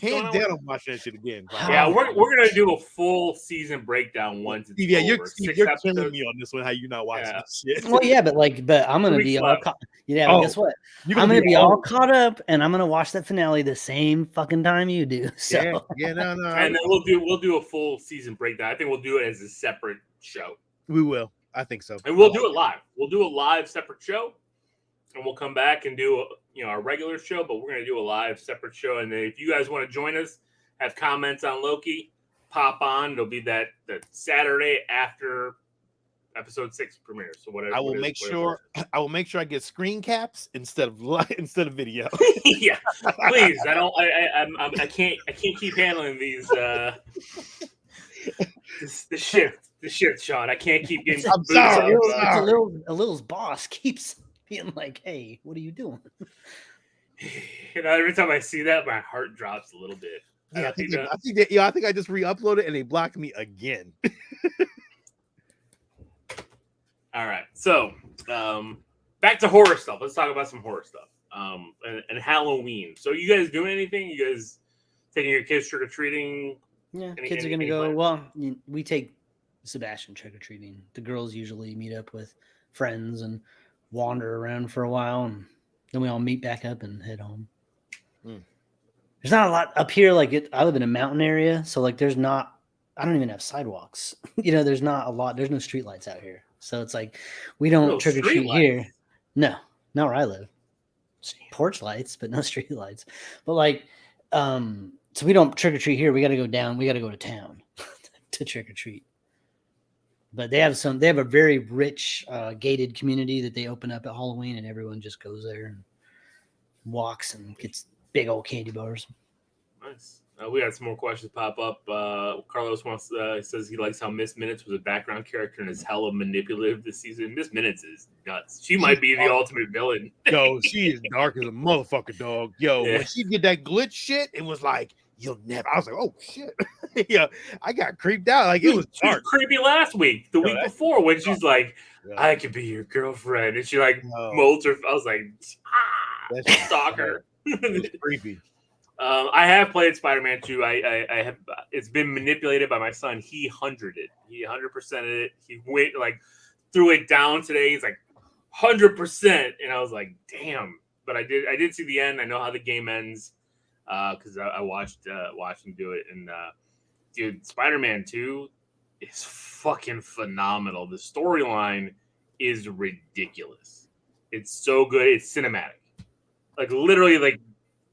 Hands down, I'm watching that shit again. Yeah, we're gonna do a full season breakdown once it's yeah, over. you're killing me on this one. How you not watching this shit? Well, yeah, but I'm gonna be all caught. Yeah, but guess what? I'm gonna be all caught up, and I'm gonna watch that finale the same fucking time you do. So no. And then we'll do a full season breakdown. I think we'll do it as a separate show. We will. I think so. And we'll do it live. We'll do a live separate show, and we'll come back and do our regular show. But we're gonna do a live separate show. And then if you guys want to join us, have comments on Loki, pop on. It'll be that Saturday after episode 6 premieres. So whatever. I will make sure I get screen caps instead of video. Yeah, please. I can't keep handling these. The shit, Sean. I can't keep getting. I'm sorry. A little's boss keeps being like, "Hey, what are you doing?" Every time I see that, my heart drops a little bit. Yeah, I think I just re-uploaded and they blocked me again. All right, so back to horror stuff. Let's talk about some horror stuff. And Halloween. So you guys doing anything? You guys taking your kids trick or treating? Yeah, kids are gonna go. Well, we take Sebastian trick or treating. The girls usually meet up with friends and wander around for a while, and then we all meet back up and head home. There's not a lot up here. I live in a mountain area, so there's not. I don't even have sidewalks. There's not a lot. There's no streetlights out here, so it's like we don't trick or treat here. No, not where I live. Porch lights, but no street lights. But so we don't trick or treat here. We got to go down. We got to go to town to trick or treat. But they have a very rich gated community that they open up at Halloween, and everyone just goes there and walks and gets big old candy bars. Nice. We got some more questions pop up. Carlos says he likes how Miss Minutes was a background character and is hella manipulative this season. Miss Minutes is nuts. She might be the ultimate villain. Yo, she is dark as a motherfucker, dog. Yo, when she did that glitch shit, it was like, you'll never. I was like, oh shit. Yeah, I got creeped out. Like, it was dark. She was creepy last week, the week before, when she's like, I could be your girlfriend. And she molds her. I was like, stalker. It's creepy. I have played Spider-Man 2. I have. It's been manipulated by my son. He 100'd it. He 100%ed it. He went threw it down today. He's like 100%, and I was like, damn. But I did see the end. I know how the game ends because I watched him do it. And dude, Spider-Man 2 is fucking phenomenal. The storyline is ridiculous. It's so good. It's cinematic. Literally,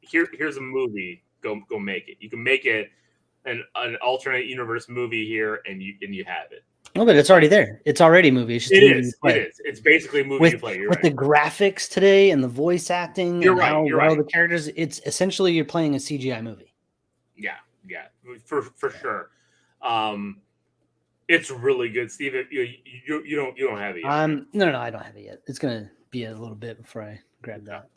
here's a movie. Go make it. You can make it an alternate universe movie here, and you have it. No, but it's already there. It's already a movie. It's just it is. It's basically a movie you play. With the graphics today and the voice acting you're right. The characters, it's essentially you're playing a CGI movie. Yeah, for sure. It's really good, Steve. You don't have it yet. No, I don't have it yet. It's gonna be a little bit before I grab that.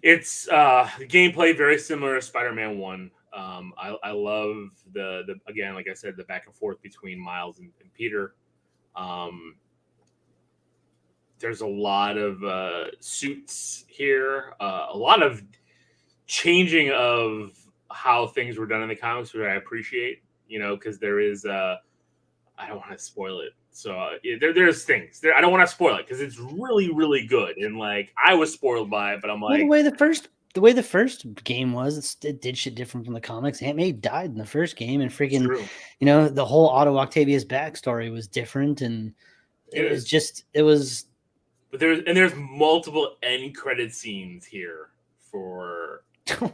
It's the gameplay very similar to Spider-Man 1. I love the again, like I said, the back and forth between Miles and Peter. There's a lot of suits here, a lot of changing of how things were done in the comics, which I appreciate. Because there is I don't want to spoil it. So there's things there. I don't want to spoil it because it's really, really good. And I was spoiled by it, but I'm like, the way the first game was, it did shit different from the comics. Aunt May died in the first game, and freaking, the whole Otto Octavius backstory was different, and it was But there's multiple end credit scenes here for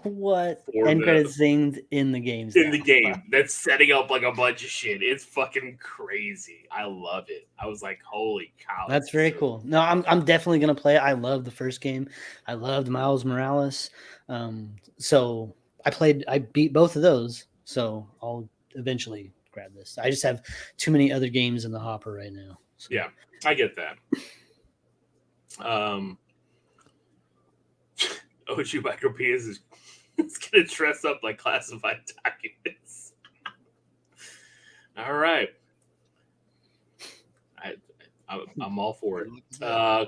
What? For End the- credit scenes in the games. in now. the game that's setting up like a bunch of shit. It's fucking crazy. I love it. I was like, holy cow. That's this is very so- cool. No, I'm definitely gonna play it. I love the first game. I loved Miles Morales. So I beat both of those. So I'll eventually grab this. I just have too many other games in the hopper right now. So. Yeah, I get that. OG Micropenis is gonna dress up like classified documents. All right. I'm all for it.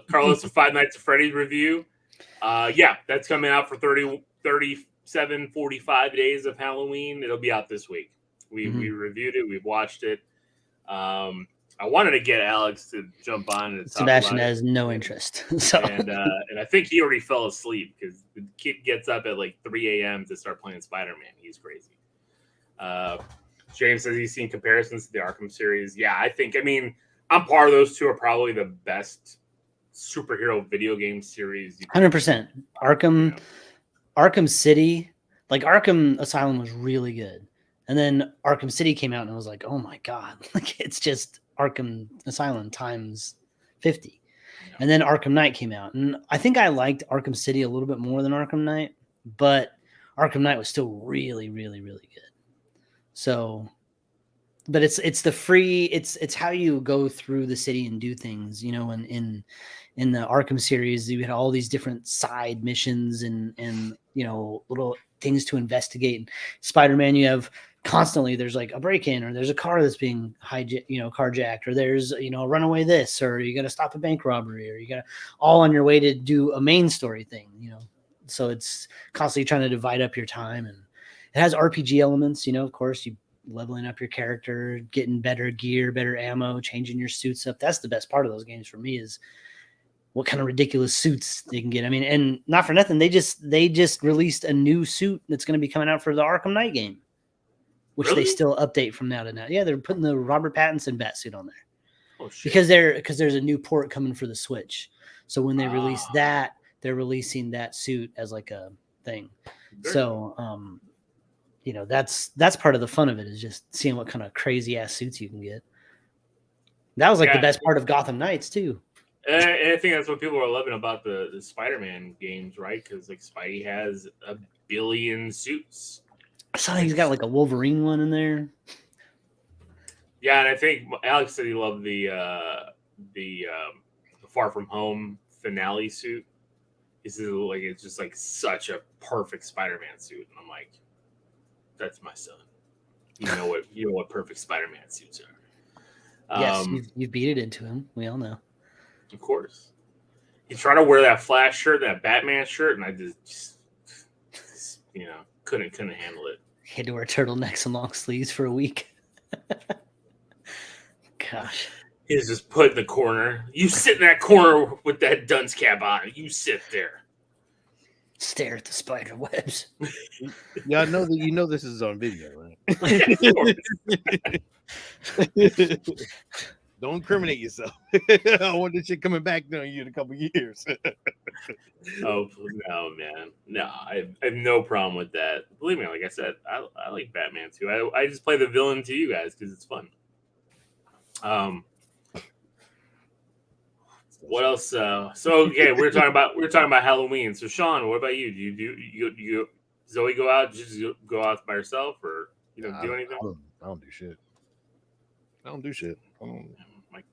Carlos, the Five Nights at Freddy's review. Yeah, that's coming out for 37, 45 days of Halloween. It'll be out this week. We reviewed it. We've watched it. I wanted to get Alex to jump on and talk Sebastian about has it. no interest. So And I think he already fell asleep because the kid gets up at like 3 a.m. to start playing Spider-Man. He's crazy. James says he's seen comparisons to the Arkham series. Yeah, I mean, I'm part of those two are probably the best superhero video game series. 100%. Arkham City, like Arkham Asylum was really good. And then Arkham City came out and I was like, oh my God, like it's just Arkham Asylum times 50. And then Arkham Knight came out. And I think I liked Arkham City a little bit more than Arkham Knight, but Arkham Knight was still really, really, really good. So, but it's the free, it's how you go through the city and do things, you know, and in the Arkham series, you had all these different side missions and you know, little things to investigate. Spider-Man, you have constantly there's like a break-in or there's a car that's being carjacked or there's, you know, a runaway this or you got to stop a bank robbery or you got to all on your way to do a main story thing, you know. So it's constantly trying to divide up your time, and it has RPG elements, you know, of course, you leveling up your character, getting better gear, better ammo, changing your suits up. That's the best part of those games for me is what kind of ridiculous suits they can get. I mean, and not for nothing, they just released a new suit that's going to be coming out for the Arkham Knight game, which Really? they still update from now to now. Yeah, they're putting the Robert Pattinson Batsuit on there Oh, shit. because there's a new port coming for the Switch. So when they release that, they're releasing that suit as like a thing. Very So, you know, that's part of the fun of it is just seeing what kind of crazy ass suits you can get. That was like the best part of Gotham Knights too. And I think that's what people are loving about the Spider-Man games, right? Because like Spidey has a billion suits. I saw he's got like a Wolverine one in there. Yeah, and I think Alex said he loved the Far From Home finale suit. He said like it's just like such a perfect Spider-Man suit, and I'm like, that's my son. You know what perfect Spider-Man suits are. Yes, you've beat it into him. We all know. Of course. He's trying to wear that Flash shirt, that Batman shirt, and I just you know, couldn't handle it. He had to wear turtlenecks and long sleeves for a week. Gosh. He's just put in the corner. You sit in that corner with that dunce cap on. You sit there. Stare at the spider webs. Y'all know that you know this is on video, right? Don't incriminate yourself. I want this shit coming back on you in a couple years. Oh no, man! No, I have no problem with that. Believe me, like I said, I like Batman too. I just play the villain to you guys because it's fun. What else? So okay, we're talking about Halloween. So Sean, what about you? Do you Zoe go out? Just go out by herself, or you don't do anything? I don't do shit. I don't do shit.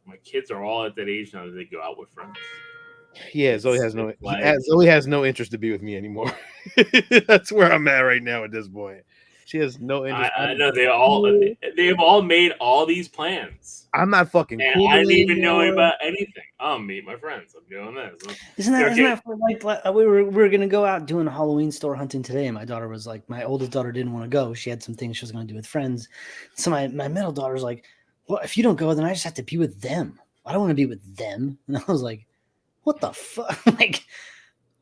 My kids are all at that age now that they go out with friends. Yeah, Zoe has no interest to be with me anymore. That's where I'm at right now at this point. She has no interest. I know they've all made all these plans. I'm not fucking cool. I didn't even know about anything. I'll meet my friends. I'm doing this. Isn't that for like we were gonna go out doing Halloween store hunting today, and my daughter was like, my oldest daughter didn't want to go. She had some things she was gonna do with friends. So my middle daughter was like, well, if you don't go, then I just have to be with them. I don't want to be with them. And I was like, what the fuck? Like,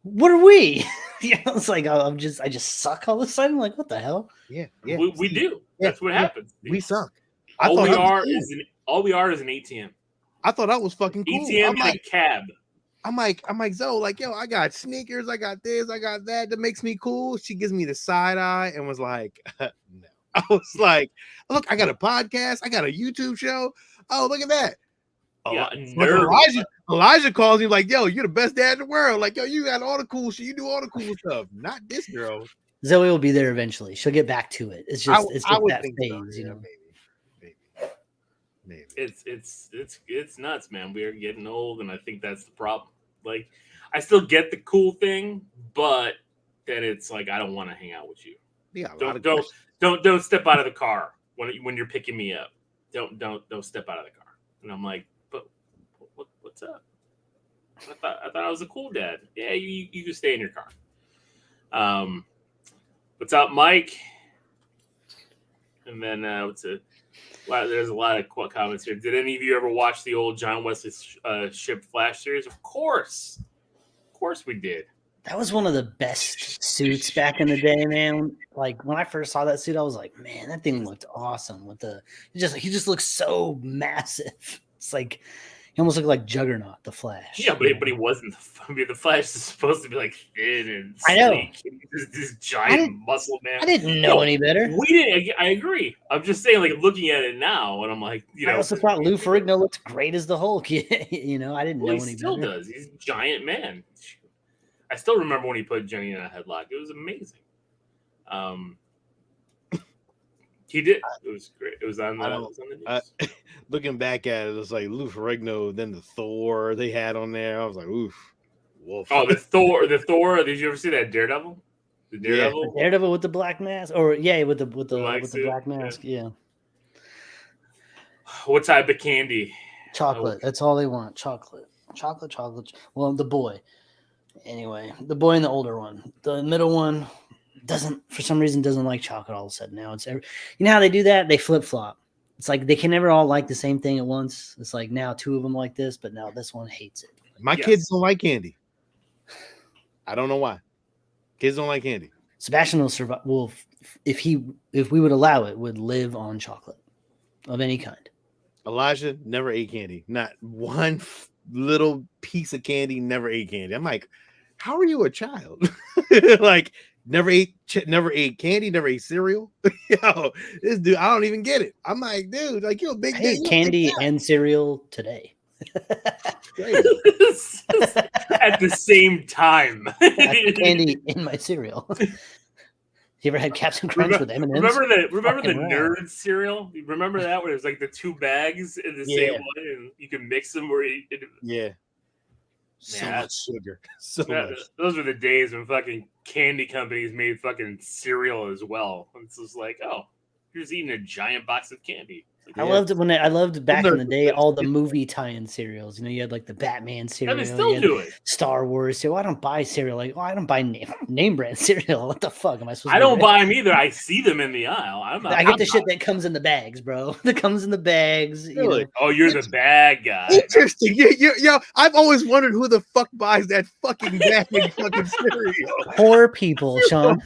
what are we? It's like I just suck all of a sudden. Like, what the hell? Yeah. We do. That's what happens. We suck. All we are is an ATM. I thought that was fucking cool. ATM and a cab. I'm like, Zoe, like, yo, I got sneakers, I got this, I got that. That makes me cool. She gives me the side eye and was like, no. I was like, look, I got a podcast, I got a YouTube show. Oh, look at that. Yeah, Elijah calls me like, yo, you're the best dad in the world. Like, yo, you got all the cool shit, you do all the cool stuff. Not this girl. Zoe will be there eventually. She'll get back to it. It's just I would that think phase, so, you know. Maybe. It's nuts, man. We are getting old, and I think that's the problem. Like, I still get the cool thing, but then it's like I don't want to hang out with you. Yeah, don't step out of the car when you're picking me up. Don't step out of the car. And I'm like, but what's up? I thought I was a cool dad. Yeah, you can stay in your car. What's up, Mike? And then there's a lot of comments here. Did any of you ever watch the old John Wesley Ship Flash series? Of course we did. That was one of the best suits back in the day, man. Like when I first saw that suit, I was like, man, that thing looked awesome. He just looks so massive. It's like he almost looked like Juggernaut, the Flash. Yeah, but he wasn't. I mean, the Flash is supposed to be like thin and sleek. I know. This giant muscle man. I didn't know any better. We didn't. I agree. I'm just saying, like looking at it now, and I'm like, I also thought Lou Ferrigno looked great as the Hulk. You know, I didn't know any better. He still does. He's a giant man. I still remember when he put Jenny in a headlock. It was amazing. He did. It was great. It was on the news. Looking back at it, it's like Lou Ferrigno, then the Thor they had on there. I was like, oof. Wolf. Oh, the Thor. Did you ever see that Daredevil? The Daredevil? Yeah. Daredevil with the black mask? Or with the black mask, yeah. What type of candy? Chocolate. That's all they want. Chocolate. Well, the boy. Anyway, the boy and the older one. The middle one for some reason doesn't like chocolate all of a sudden. Now you know how they do that? They flip-flop. It's like they can never all like the same thing at once. It's like now two of them like this, but now this one hates it. My kids don't like candy. I don't know why. Kids don't like candy. Sebastian will survive. Well, if we would allow it, would live on chocolate of any kind. Elijah never ate candy. Not one little piece of candy. Never ate candy. I'm like, how are you a child? Like, never ate candy. Never ate cereal. Yo, this dude, I don't even get it. I'm like, dude, like you're a big. I ate candy and cereal today. At the same time. Candy in my cereal. You ever had Captain Crunch with M&Ms? Remember the nerd cereal? You remember that where it was like the two bags in the same one, and you can mix them where so much sugar. Much. Those were the days when fucking candy companies made fucking cereal as well. It's just like, oh, you're just eating a giant box of candy. I loved back in the day all the movie tie-in cereals. You know, you had like the Batman cereal. And they still do it. Star Wars cereal. I don't buy cereal. Like, I don't buy name brand cereal. What the fuck am I supposed to? I don't buy them either. I see them in the aisle. I get the shit that comes in the bags, bro. That comes in the bags. Really? You know? Oh, you're the bad guy. Interesting. Yo, I've always wondered who the fuck buys that fucking bag of fucking cereal. Poor people, Sean.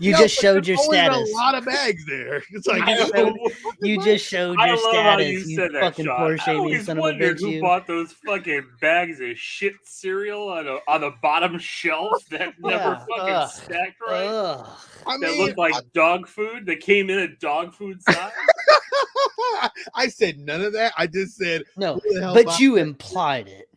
You just showed your status. A lot of bags there. It's like you just showed your status. You fucking poor shaming son of a bitch. Who bought those fucking bags of shit cereal on the bottom shelf that never fucking stacked right? That looked like dog food. That came in a dog food size. I said none of that. I just said no, but you implied it.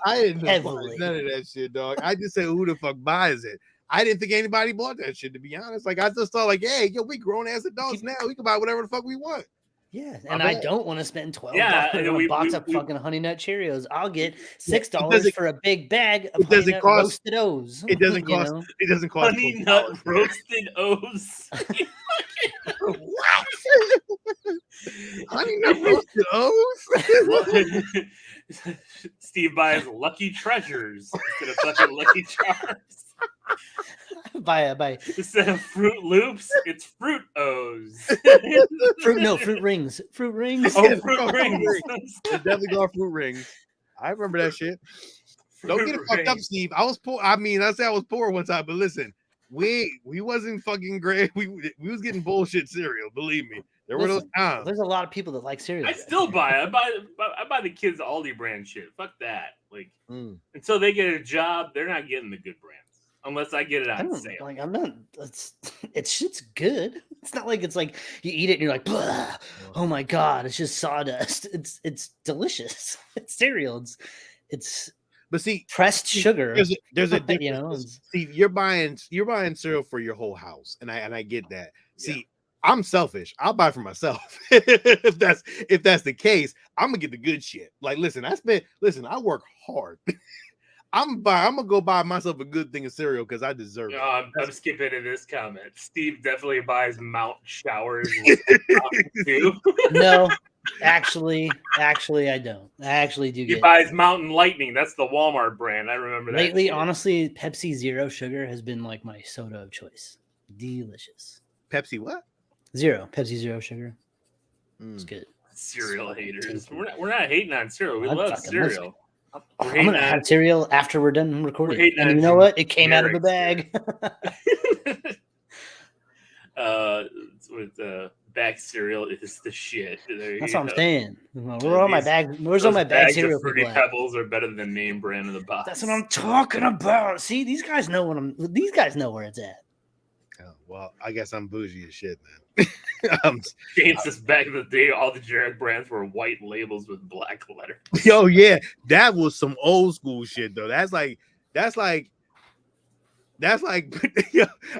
I didn't imply none of that shit, dog. I just said who the fuck buys it. I didn't think anybody bought that shit, to be honest. Like, I just thought, like, hey, yo, we grown ass adults now. We can buy whatever the fuck we want. Yeah, and I don't want to spend $12 on a box of fucking Honey Nut Cheerios. I'll get $6 for a big bag of Honey Nut Roasted O's. It doesn't cost. It doesn't cost. Honey Nut Roasted O's. What? Honey Nut Roasted O's? Steve buys Lucky Treasures instead of fucking Lucky Charms. By instead of Fruit Loops, it's Fruit O's. Fruit Rings. Fruit Rings. Oh, Fruit Rings. It's definitely got Fruit Rings. I remember that shit. Don't get it fucked up, Steve. I was poor. I mean, I said I was poor one time, but listen, we wasn't fucking great. We was getting bullshit cereal. Believe me, There were those Listen, times. there's a lot of people that like cereal. I still buy. I buy the kids Aldi brand shit. Fuck that. Like until they get a job, they're not getting the good brands unless I get it I on don't sale. like. I'm not. It's shit's good. It's not like it's like you eat it and you're like, "Blah, oh my god, it's just sawdust. It's delicious. It's cereal. It's But see, pressed sugar. There's a difference. You know, see, you're buying cereal for your whole house, and I get that. See, I'm selfish. I'll buy for myself. if that's the case, I'm gonna get the good shit. Like, listen, I work hard. I'm gonna go buy myself a good thing of cereal because I deserve it. I'm skipping in this comment. Steve definitely buys Mount showers too. No, actually, I don't. I actually do. He buys Mountain Lightning. That's the Walmart brand. I remember that. Lately, honestly, Pepsi Zero Sugar has been like my soda of choice. Delicious. Pepsi what? Pepsi Zero Sugar. It's good. Cereal haters. We're not hating on cereal. We I love fucking cereal. I'm gonna have cereal after we're done recording. And you know what? It came out of the bag. With bag cereal is the shit. That's what I'm saying. Where's all my bag cereal? Fruity Pebbles are better than name brand in the box. That's what I'm talking about. See, these guys know these guys know where it's at. Oh, well, I guess I'm bougie as shit, man. James says back in the day, all the generic brands were white labels with black letters. Yo, yeah, that was some old school shit though. That's like I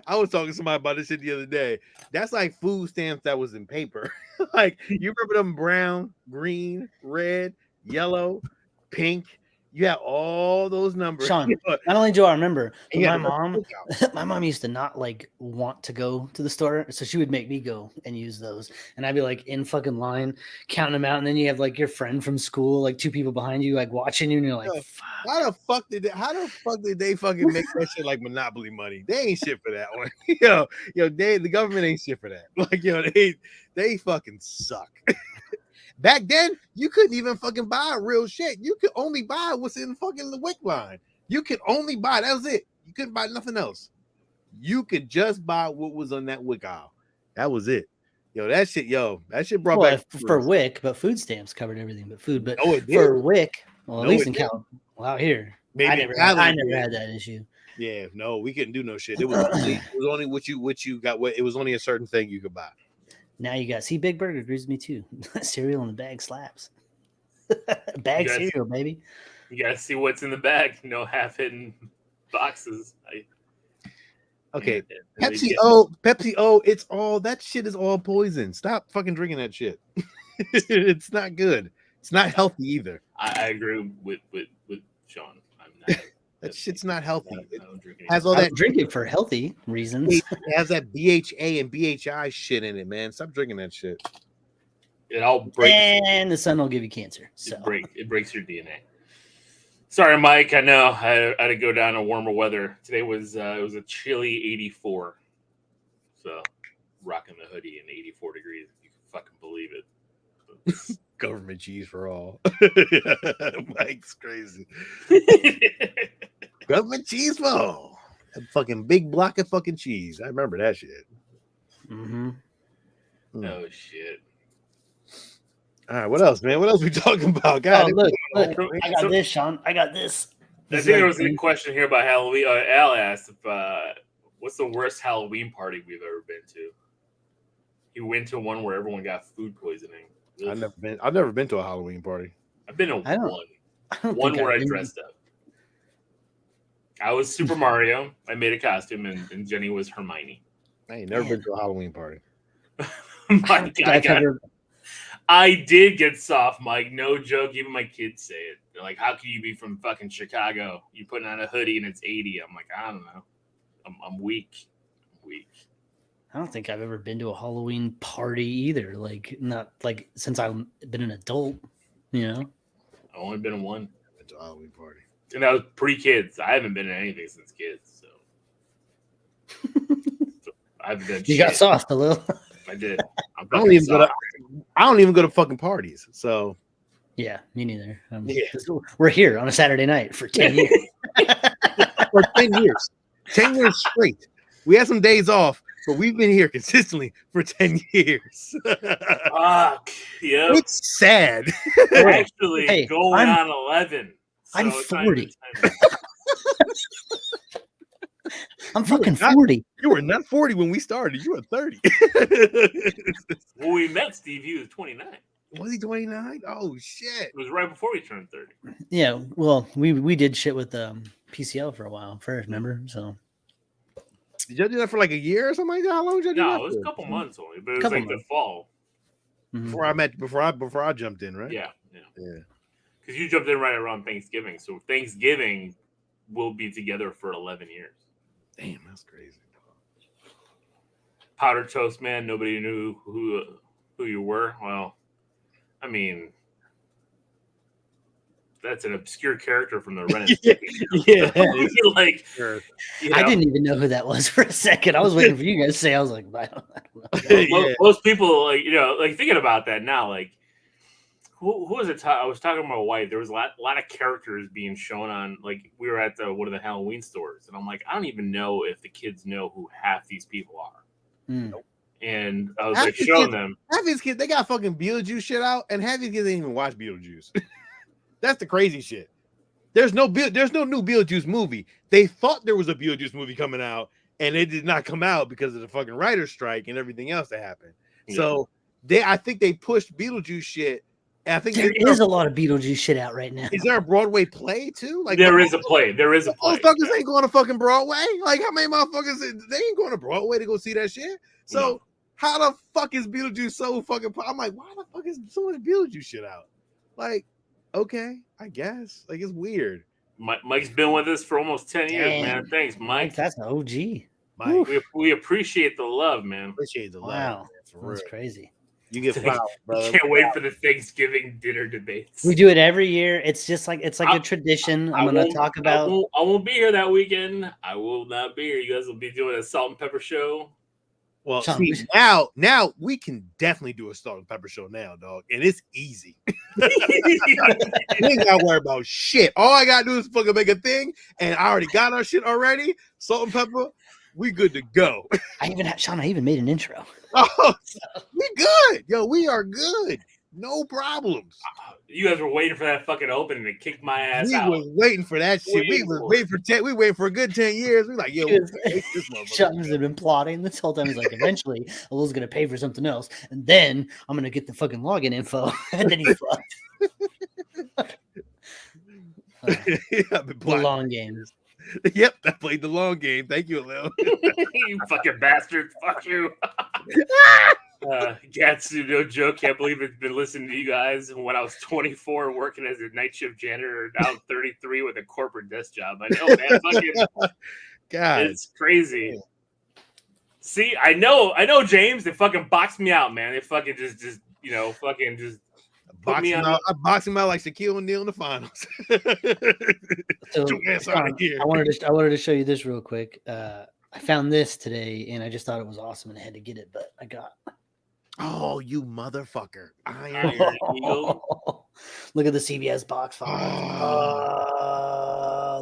was talking to somebody about this shit the other day. That's like food stamps that was in paper. Like, you remember them brown, green, red, yellow, pink? You have all those numbers. Sean, not only do I remember, but my mom used to not like want to go to the store, so she would make me go and use those. And I'd be like in fucking line, counting them out, and then you have like your friend from school, like two people behind you, like watching you, and you're like, fuck. How the fuck did they fucking make that shit like Monopoly money? They ain't shit for that one. The government ain't shit for that. Like, they fucking suck. Back then, you couldn't even fucking buy real shit. You could only buy what's in fucking the WIC line. You could only buy, that was it. You couldn't buy nothing else. You could just buy what was on that WIC aisle. That was it. That shit brought back for WIC, but food stamps covered everything but food. But it did. For WIC, well, at least in Cal, out here, maybe I never had that issue. Yeah, no, we couldn't do no shit. It was only what you got. It was only a certain thing you could buy. Now you got Big Burger agrees with me too. Cereal in the bag slaps. Bag cereal, baby. You gotta see what's in the bag. No half-hidden boxes. Okay, Pepsi O. It's all that shit is all poison. Stop fucking drinking that shit. It's not good. It's not healthy either. I agree with Sean. I'm not. That shit's not healthy. I don't drink it. Has all that drink it for healthy reasons. It has that BHA and BHI shit in it, man. Stop drinking that shit. It all breaks. And the sun will give you cancer. So It breaks your DNA. Sorry, Mike. I know I had to go down to warmer weather. Today was it was a chilly 84. So rocking the hoodie in 84 degrees. You can fucking believe it. Government cheese for all. Mike's crazy. Government cheese for all. A fucking big block of fucking cheese. I remember that shit. Mm-hmm. Oh shit. All right, what else, man? What else we talking about? God, look, I got this, Sean. I got this. I think there was a question here about Halloween. Al asked if what's the worst Halloween party we've ever been to? He went to one where everyone got food poisoning. I've never been to a Halloween party. I've been to one where I dressed up. I was Super Mario. I made a costume, and Jenny was Hermione. I ain't never been to a Halloween party. I did get soft, Mike. No joke. Even my kids say it. They're like, "How can you be from fucking Chicago? You putting on a hoodie and it's 80." I'm like, I don't know. I'm weak. I don't think I've ever been to a Halloween party either. Like, not like since I've been an adult. I've only been in one. I went to a Halloween party, and that was pre-kids. I haven't been in anything since kids. So I've been. You got soft a little. I did. I don't even go to fucking parties. So yeah, me neither. We're here on a Saturday night for 10 years. For 10 years. 10 years straight. We had some days off, but we've been here consistently for 10 years. Fuck. Yep. It's sad. Actually, Hey, going on 11. I'm it's not even 40. 10. I'm fucking not- 40. You were not 40 when we started. You were 30. When we met Steve, he was 29. Was he 29? Oh shit. It was right before we turned 30. Yeah, well, we did shit with PCL for a while first, remember? So Did y'all do that for like a year or something like that? How long did y'all do that No, it was a for? couple months only, but it was Couple like the months. fall. mhm. Before I jumped in, right? Yeah. Yeah. Because you jumped in right around Thanksgiving. So Thanksgiving will be together for 11 years. Damn, that's crazy. Powder Toast Man, nobody knew who you were. Well, I mean, that's an obscure character from the Ren and Stimpy. Yeah. Like, Sure. you know, I didn't even know who that was for a second. I was waiting for you guys to say. I was like, I don't know. Yeah. most people, like, like thinking about that now, like, who was it? I was talking to my wife. There was a lot of characters being shown on, like, we were at one of the Halloween stores, and I'm like, I don't even know if the kids know who half these people are. Mm. And I was Half like these showing kids- them. Half these kids, they got fucking Beetlejuice shit out, and half these kids didn't even watch Beetlejuice. That's the crazy shit. There's no new Beetlejuice movie. They thought there was a Beetlejuice movie coming out, and it did not come out because of the fucking writer's strike and everything else that happened. Yeah. So I think they pushed Beetlejuice shit. And I think There is a lot of Beetlejuice shit out right now. Is there a Broadway play too? Like There is a play. There is a play. Motherfuckers ain't going to fucking Broadway. Like how many motherfuckers? They ain't going to Broadway to go see that shit. So No. how the fuck is Beetlejuice so fucking? I'm like, why the fuck is so much Beetlejuice shit out? Like, okay, I guess. Like it's weird. Mike's been with us for almost 10 years, Damn. man. Thanks, Mike. That's an OG. Mike, We appreciate the love, man. appreciate the love. Wow, Man, for real. that's crazy. You get flowers, brother. Can't wait for the Thanksgiving dinner debates. We do it every year. It's just like a tradition. I'm going to won't- talk about. I won't be here that weekend. I will not be here. You guys will be doing a salt and pepper show. Well, Sean, see, we- now we can definitely do a salt and pepper show now, dog, and it's easy. We ain't gotta worry about shit. All I gotta do is fucking make a thing, and I already got our shit already. Salt and pepper, we good to go. I even made an intro. Oh, we good, yo. We are good. No problems. You guys were waiting for that fucking opening to kick my ass We out. was waiting for that shit. We Waiting was for waiting for 10. We waiting for a good 10 years. We like, yo, He was- take this motherfucker. Sean has been plotting this whole time. He's like, eventually, Alil's going to pay for something else, and then I'm going to get the fucking login info, and then he fucked. I've been The plotting. long game. Yep, I played the long game. Thank you, Lil. You fucking bastard. Fuck you. Gatsu, no joke. Can't believe it's been listening to you guys. When I was 24, working as a night shift janitor, now I'm 33 with a corporate desk job. I know, man. Fucking, God, it's crazy. See, I know, James. They fucking boxed me out, man. They fucking just fucking just put me on. I boxed him out like Shaquille O'Neal in the finals. So, Two hands out of Sean, here. I wanted to show you this real quick. I found this today, and I just thought it was awesome, and I had to get it, but I got. Oh, you motherfucker! Iron. Iron Eagle. Look at the CBS box. Oh.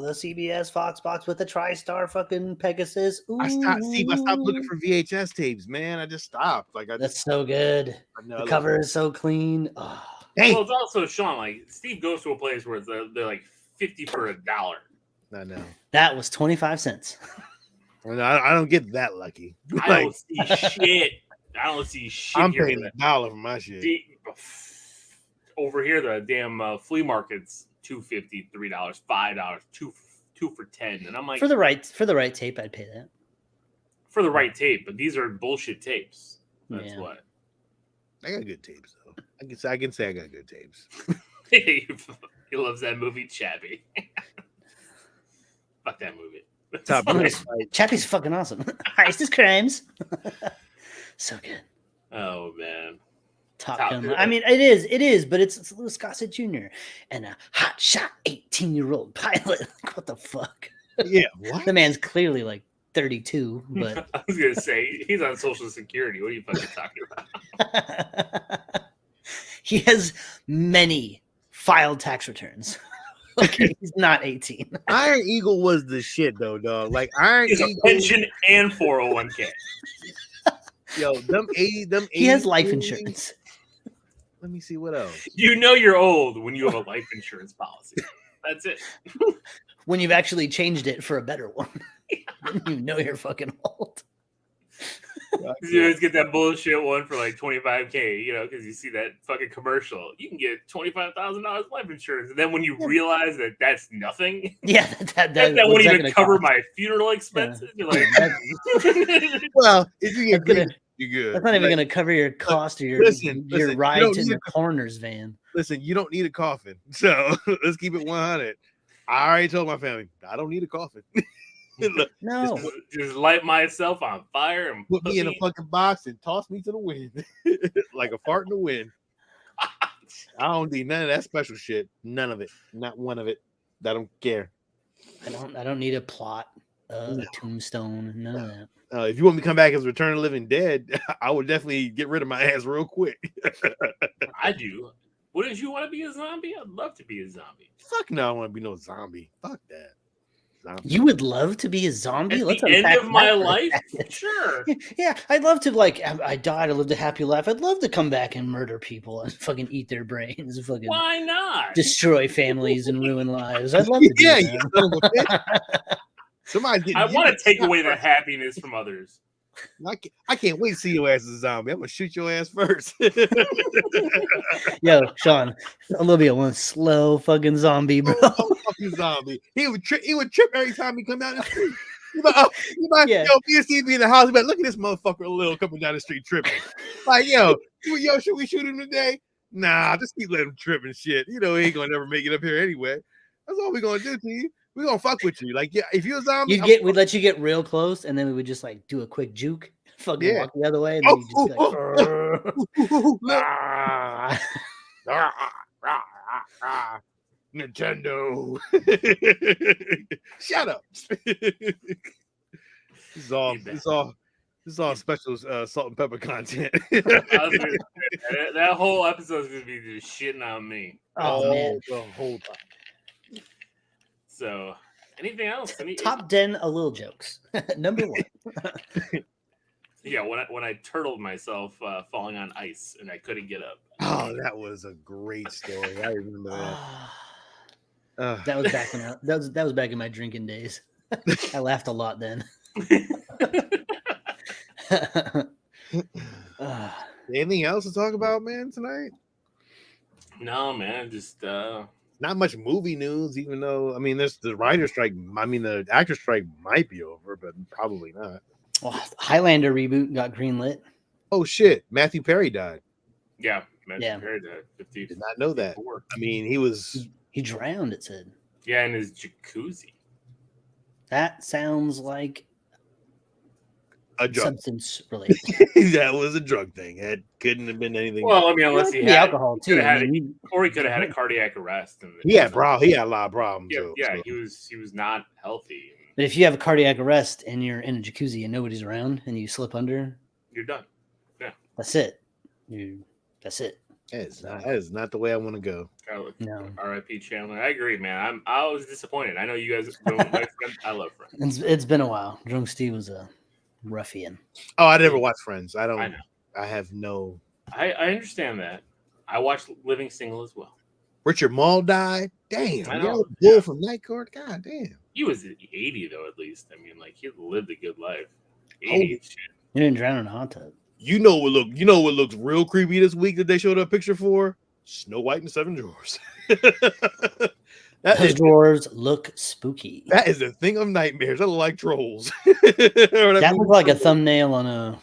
The CBS Fox box with the TriStar fucking Pegasus. I stopped looking Ooh. for VHS tapes, man. I just stopped. Like That's so good. The cover is so clean. Oh. Hey, Well, it's also Sean. Like Steve goes to a place where they're like 50 for $1. I know. That was 25 cents. I don't get that lucky. I Like, don't see shit. I don't see shit. I'm here paying $1 for my shit. Over here, the damn flea market's $2.50, $3, $5, two for $10, and I'm like, For the right tape, I'd pay that. for the right tape, but these are bullshit tapes. That's Yeah. what. I got good tapes though. I can say I got good tapes. He loves that movie, Chappie. Fuck that movie. Top Nice. Chappie's fucking awesome. Heist crimes. So good. Oh man. Top Top Gun. Gun. I mean, it is, but it's Louis Gossett Jr. and a hot shot 18-year-old pilot. Like, what the fuck? Yeah, what? The man's clearly like 32, but I was gonna say he's on Social Security. What are you fucking talking about? he has many filed tax returns. Okay, he's not 18. Iron Eagle was the shit though, dog. Like Iron He's a Eagle, pension and 401k. yo, them 80, He has 80 life movies- insurance. Let me see what else. You know you're old when you have a life insurance policy. That's it. When you've actually changed it for a better one, then you know you're fucking old. You always get that bullshit one for like $25K, you know, because you see that fucking commercial. You can get $25,000 life insurance, and then when you realize that that's nothing, Yeah, that what's won't that even gonna cover cost? my funeral expenses. You're like, Well, if you get That's gonna- good, you're good. That's not even Like, going to cover your cost or your listen, you ride don't to need the coroner's van. listen, you don't need a coffin. So let's keep it 100. I already told my family I don't need a coffin. Look, No, just light myself on fire and put me in a fucking box and toss me to the wind like a fart in the wind. I don't need none of that special shit. None of it. Not one of it. I don't care. I don't need a plot, a No. tombstone, none of that. If you want me to come back as Return of the Living Dead, I would definitely get rid of my ass real quick. I do. Wouldn't you want to be a zombie? I'd love to be a zombie. Fuck no, I don't want to be no zombie. Fuck that. Zombie. You would love to be a zombie? At Let's the end unpack of my that for a life, second. sure. Yeah, I'd love to, like, I died, I lived a happy life. I'd love to come back and murder people and fucking eat their brains and fucking Why not? destroy families and ruin lives. I'd love to do Yeah, that. you son of a bitch. Somebody's getting I want to used. take away the happiness from others. I can't wait to see your ass as a zombie. I'm gonna shoot your ass first. Yo, Sean, Olivia one slow fucking zombie, bro. Oh, fucking zombie. He would trip every time he come down the street. He's like, Yeah. yo, BSC be in the house. But look at this motherfucker, little coming down the street tripping. Like, yo, should we shoot him today? Nah, just keep letting him trip and shit. You know, he ain't gonna never make it up here anyway. That's all we gonna do to you. We gonna fuck with you. Like, yeah, if you're a zombie, We'd let you get real close, and then we would just like do a quick juke, fucking Yeah. walk the other way, and then you just be like, look. "Arr." Nintendo. Shut up. This is all special salt and pepper content. That whole episode is gonna be just shitting on me. Oh man, the whole time. So, anything else? top 10 a little jokes. Number 1. Yeah, when I turtled myself falling on ice and I couldn't get up. Oh, that was a great story. I remember that. That was back when that was back in my drinking days. I laughed a lot then. Anything else to talk about, man, tonight? No, man, just Not much movie news, even though there's the writer strike. The actor strike might be over, but probably not. Well, Highlander reboot got greenlit. Oh shit, Matthew Perry died. yeah, man, Yeah. compared to 50. Did not know that. 54. He was He drowned, it said. Yeah, in his jacuzzi. That sounds like a drug. substance related. That was a drug thing. It couldn't have been anything. Well, unless he The had alcohol too. could've had I mean, or he could have had a cardiac arrest. And he had a lot of problems. Yeah, though, yeah, so. he was not healthy. but if you have a cardiac arrest and you're in a jacuzzi and nobody's around and you slip under, You're done. that's it. That's it. That is not the way I want to go. No. R.I.P. Chandler. I agree, man. I was disappointed. I know you guys don't like Friends. I love Friends. It's been a while. Drunk Steve was a ruffian. Oh, I never watched Friends. I don't. I know. I have no. I understand that. I watched Living Single as well. Richard Mall died. Damn, I you know. know, Bull from Night Court. God damn. He was 80 though, at least. He lived a good life. 80 shit. You didn't drown in a hot tub. You know what looks real creepy this week that they showed a picture for? Snow White and the Seven Dwarfs. Those drawers look spooky. That is a thing of nightmares. I look like trolls. That looked like a thumbnail on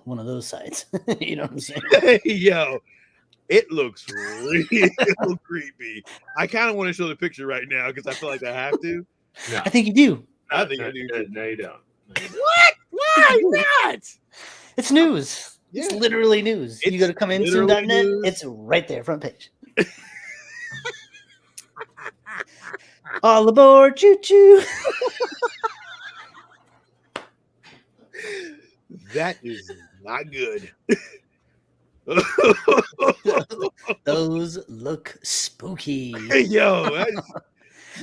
one of those sites. You know what I'm saying? Yo, it looks real creepy. I kind of want to show the picture right now because I feel like I have to. No, I think you do. I think I do. No, you don't. What? Why not? It's news. Yeah. It's literally news. You go to literally comeinsoon.net. news. It's right there, front page. All aboard, choo choo. That is not good. Those look spooky. Yo,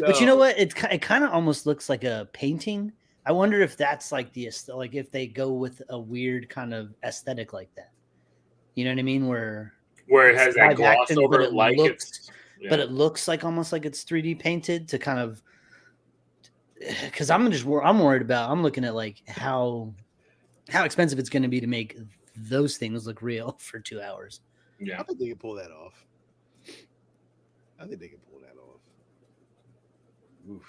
But you know what? It kind of almost looks like a painting. I wonder if that's like like if they go with a weird kind of aesthetic like that. You know what I mean? Where it it's has that live gloss action, over but it, like it's. Yeah. but it looks like almost like it's 3D painted to kind of. Because I'm worried about. I'm looking at like how expensive it's going to be to make those things look real for 2 hours. Yeah, I think they can pull that off. Oof.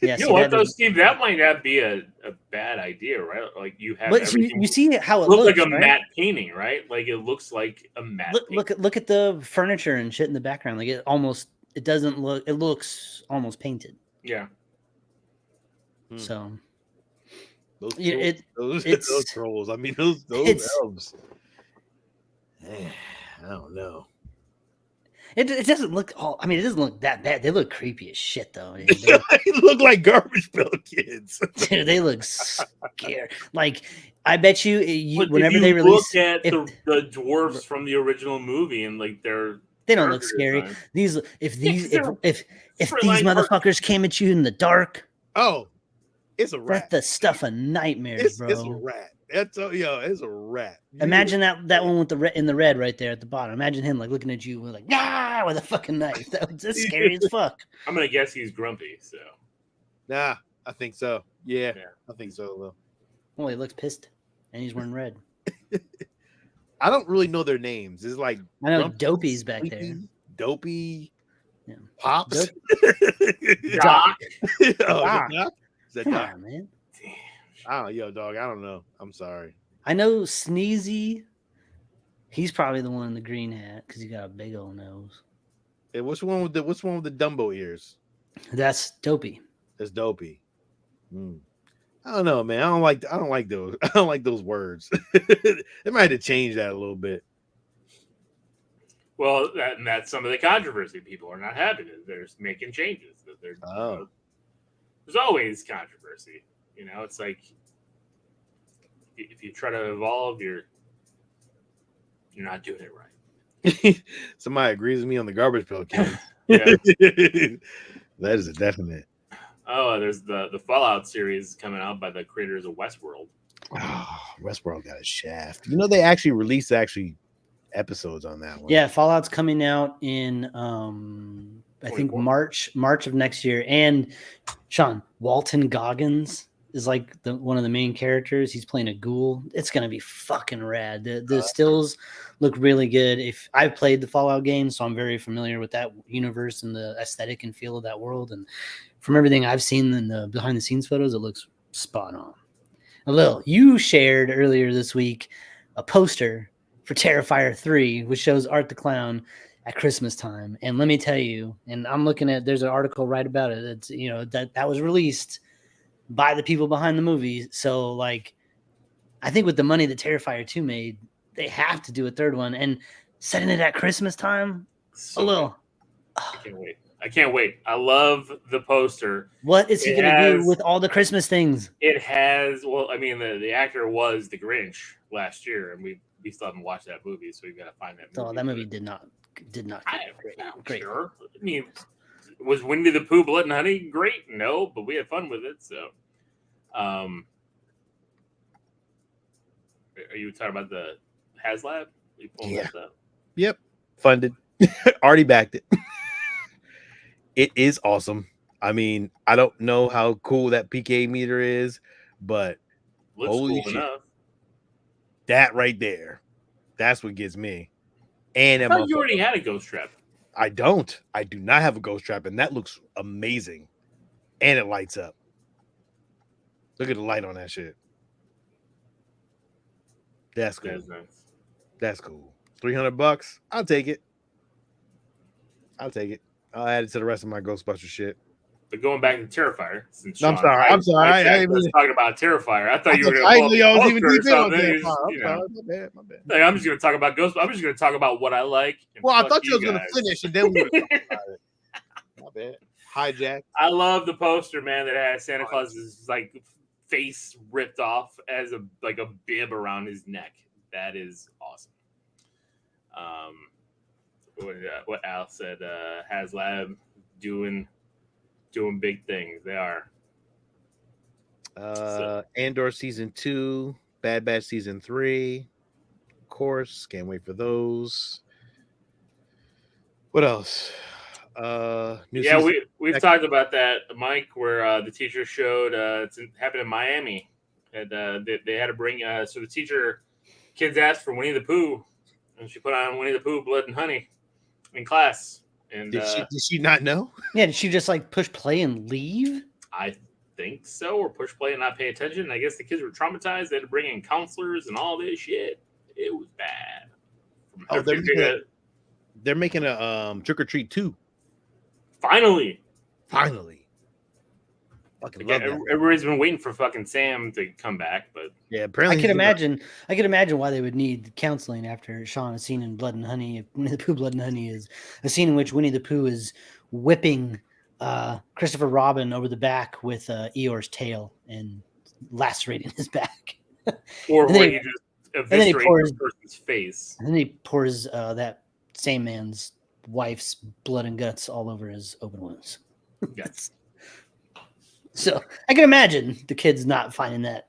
Yeah, you know what though, Steve? That might not be a bad idea, right? Like you have, but you see how it looks looks like a right? matte painting, right? Like it looks like a matte. Look at the furniture and shit in the background. Like it doesn't look. It looks almost painted. Yeah. So those those trolls. I mean, those elves. I don't know. It doesn't look all. I mean, it doesn't look that bad. They look creepy as shit, though. They look like Garbage Pail Kids. Dude, they look scared. Like I bet you, whenever they release, look at the dwarfs from the original movie, and like they don't look scary. Design. If these motherfuckers came at you in the dark, it's a rat. That's the stuff of nightmares, bro. It's a rat. It's a rat. Imagine that one with the red right there at the bottom. Imagine him like looking at you with with a fucking knife. That's scary as fuck. I'm gonna guess he's grumpy. So, nah, I think so. Yeah. I think so. Though. Well, he looks pissed, and he's wearing red. I don't really know their names. It's like I know Dopey's back there. Dopey, yeah. Pops, Doc. Doc. Is that Come Doc? on, man. Dog. I don't know. I'm sorry. I know Sneezy. He's probably the one in the green hat because he got a big old nose. Hey, what's one with the Dumbo ears? That's Dopey. That's Dopey. I don't know, man. I don't like those. I don't like those words. They might have to change that a little bit. Well, that's some of the controversy. People are not happy that they're making changes. That they're there's always controversy. You know, it's like if you try to evolve, you're not doing it right. Somebody agrees with me on the Garbage Pail Kids. Yeah. That is a definite. Oh, there's the Fallout series coming out by the creators of Westworld. Oh, Westworld got a shaft. You know, they actually released episodes on that one. Yeah, Fallout's coming out in I think March of next year. And Sean, Walton Goggins is like one of the main characters. He's playing a ghoul. It's gonna be fucking rad. The stills look really good. If I've played the Fallout games, so I'm very familiar with that universe and the aesthetic and feel of that world. And from everything I've seen in the behind the scenes photos, it looks spot on. Lil, you shared earlier this week a poster for Terrifier 3, which shows Art the Clown at Christmas time. And let me tell you, and I'm looking at, there's an article right about it. It's, that was released by the people behind the movie. So like, I think with the money that Terrifier 2 made, they have to do a third one, and setting it at Christmas time. I can't wait. I love the poster. What is he going to do with all the Christmas things? It has, the actor was the Grinch last year, and we still haven't watched that movie, so we've got to find that movie. Oh, that movie did not great. Sure. I mean, was Winnie the Pooh Blood and Honey great? No, but we had fun with it. So, are you talking about the HasLab? Yeah. Yep. Funded. Already backed it. It is awesome. I mean, I don't know how cool that PK meter is, but looks holy cool shit. Enough. That right there. That's what gets me. And I thought you already had a ghost trap. I don't. I do not have a ghost trap, and that looks amazing. And it lights up. Look at the light on that shit. That's cool. That's nice. That's cool. $300. I'll take it. I'll add it to the rest of my Ghostbuster shit. But going back to Terrifier, since I'm sorry. I was talking about Terrifier. I thought you were going to. I was even deep in on Terrifier. My bad. Like, I'm just going to talk about Ghost. I'm just going to talk about what I like. Well, I thought you were going to finish, and then we were talking about it. My bad. Hijack. I love the poster, man. That has Santa Claus's like face ripped off as a bib around his neck. That is awesome. What Al said, HasLab doing big things. They are. Andor season 2, Bad Batch season 3. Of course, can't wait for those. What else? We've talked about that, Mike, where the teacher showed it happened in Miami, and they had to bring so the teacher kids asked for Winnie the Pooh, and she put on Winnie the Pooh, Blood and Honey in class. And did she not know? Yeah, did she just like push play and leave? I think so, or push play and not pay attention. I guess the kids were traumatized. They had to bring in counselors and all this shit. It was bad. They're making a Trick or Treat 2. Finally. Fucking love that. Everybody's been waiting for fucking Sam to come back, but yeah, apparently I could imagine why they would need counseling after Sean a scene in Blood and Honey. Winnie the Pooh, Blood and Honey is a scene in which Winnie the Pooh is whipping Christopher Robin over the back with Eeyore's tail and lacerating his back. Or when you just eviscerate the person's face. And then he pours that same man's wife's blood and guts all over his open wounds. Yes. So I can imagine the kids not finding that,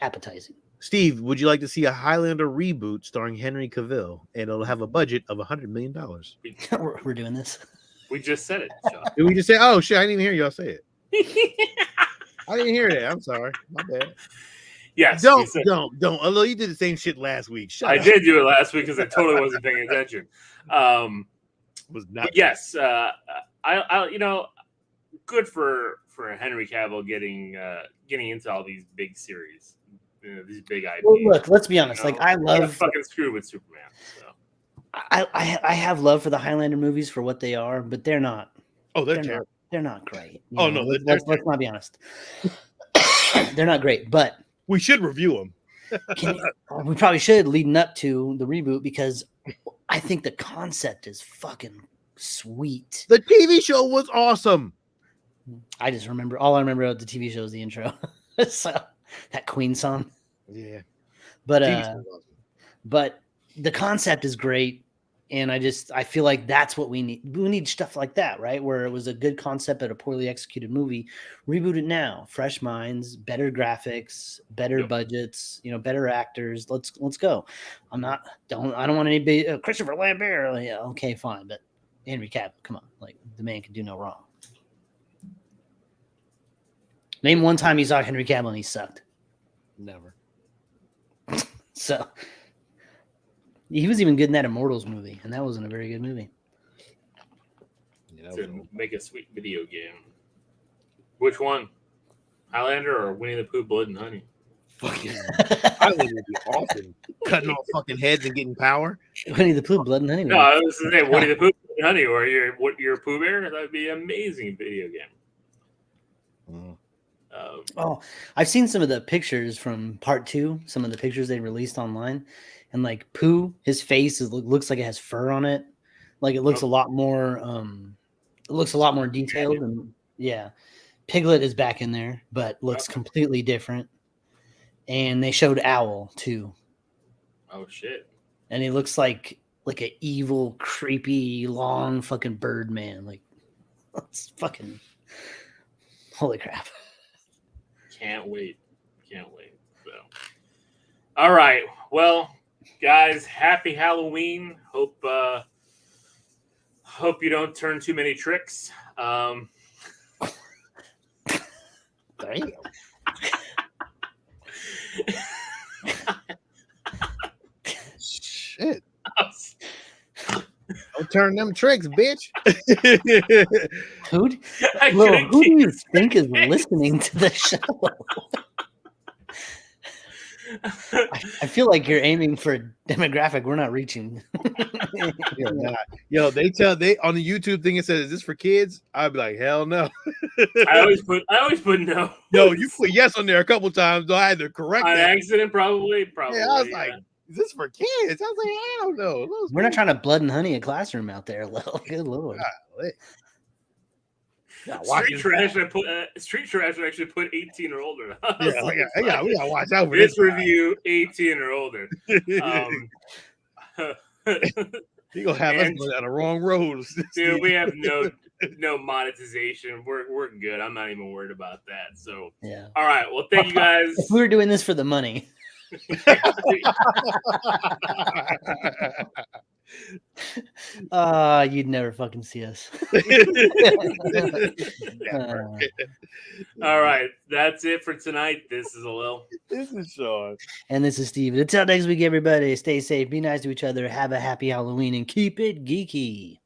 appetizing. Steve, would you like to see a Highlander reboot starring Henry Cavill, and it'll have a budget of $100 million? We're doing this. We just said it, Sean. Did we just say? Oh shit! I didn't even hear y'all say it. I didn't hear that. I'm sorry. My bad. Yes. Don't. Although you did the same shit last week. I did do it last week because I totally wasn't paying attention. Was not. Yes. I good for Henry Cavill getting into all these big series, these big IPs. Well, look, let's be honest. Like I love fucking screwed with Superman. So I have love for the Highlander movies for what they are, but they're not. Oh, they're terrible. They're not great. Oh no, let's not be honest. They're not great, but we should review them. We probably should leading up to the reboot because I think the concept is fucking sweet. The TV show was awesome. I just remember all I remember about the TV show is the intro. So that Queen song. Yeah. But awesome. But the concept is great. And I feel like that's what we need. We need stuff like that, right? Where it was a good concept but a poorly executed movie. Reboot it now. Fresh minds, better graphics, better budgets, better actors. Let's go. I don't want any Christopher Lambert. Yeah, okay, fine. But Henry Cavill, come on. Like the man can do no wrong. Name one time you saw Henry Cavill and he sucked. Never. So he was even good in that Immortals movie, and that wasn't a very good movie. To make a sweet video game. Which one? Highlander or Winnie the Pooh, Blood and Honey? Fucking Highlander would be awesome. Cutting off fucking heads and getting power. Winnie the Pooh, Blood and Honey. No, I was saying Winnie the Pooh, Blood and Honey, or your Pooh Bear. That would be an amazing video game. I've seen some of the pictures from part 2, some of the pictures they released online, and like Pooh, his face looks like it has fur on it. Like it looks a lot more detailed, and Piglet is back in there, but looks completely different. And they showed Owl too. Oh shit. And he looks like an evil, creepy, long fucking bird man. Like it's fucking holy crap. Can't wait. So, all right. Well, guys, happy Halloween. Hope you don't turn too many tricks. Damn. Shit. Don't turn them tricks, bitch. Who do you think is listening to the show? I feel like you're aiming for a demographic we're not reaching. Yo, they on the YouTube thing it says, "Is this for kids?" I'd be like, "Hell no." I always put no. Yo, you put yes on there a couple times. So I had to correct on that. Accident, probably. Yeah, I was like, "Is this for kids?" I was like, "I don't know." We're not trying to Blood and Honey a classroom out there. Good lord. Street Trash. Street Trash actually put 18 or older. We gotta watch out for this review. 18 or older. You gonna have us And- go down the wrong road, Dude, we have no monetization. We're good. I'm not even worried about that. So, Yeah. all right. Well, thank you guys. If we were doing this for the money. You'd never fucking see us. Never. All right. That's it for tonight. This is Lil. This is Sean. And this is Steve. Until next week, everybody, stay safe, be nice to each other, have a happy Halloween, and keep it geeky.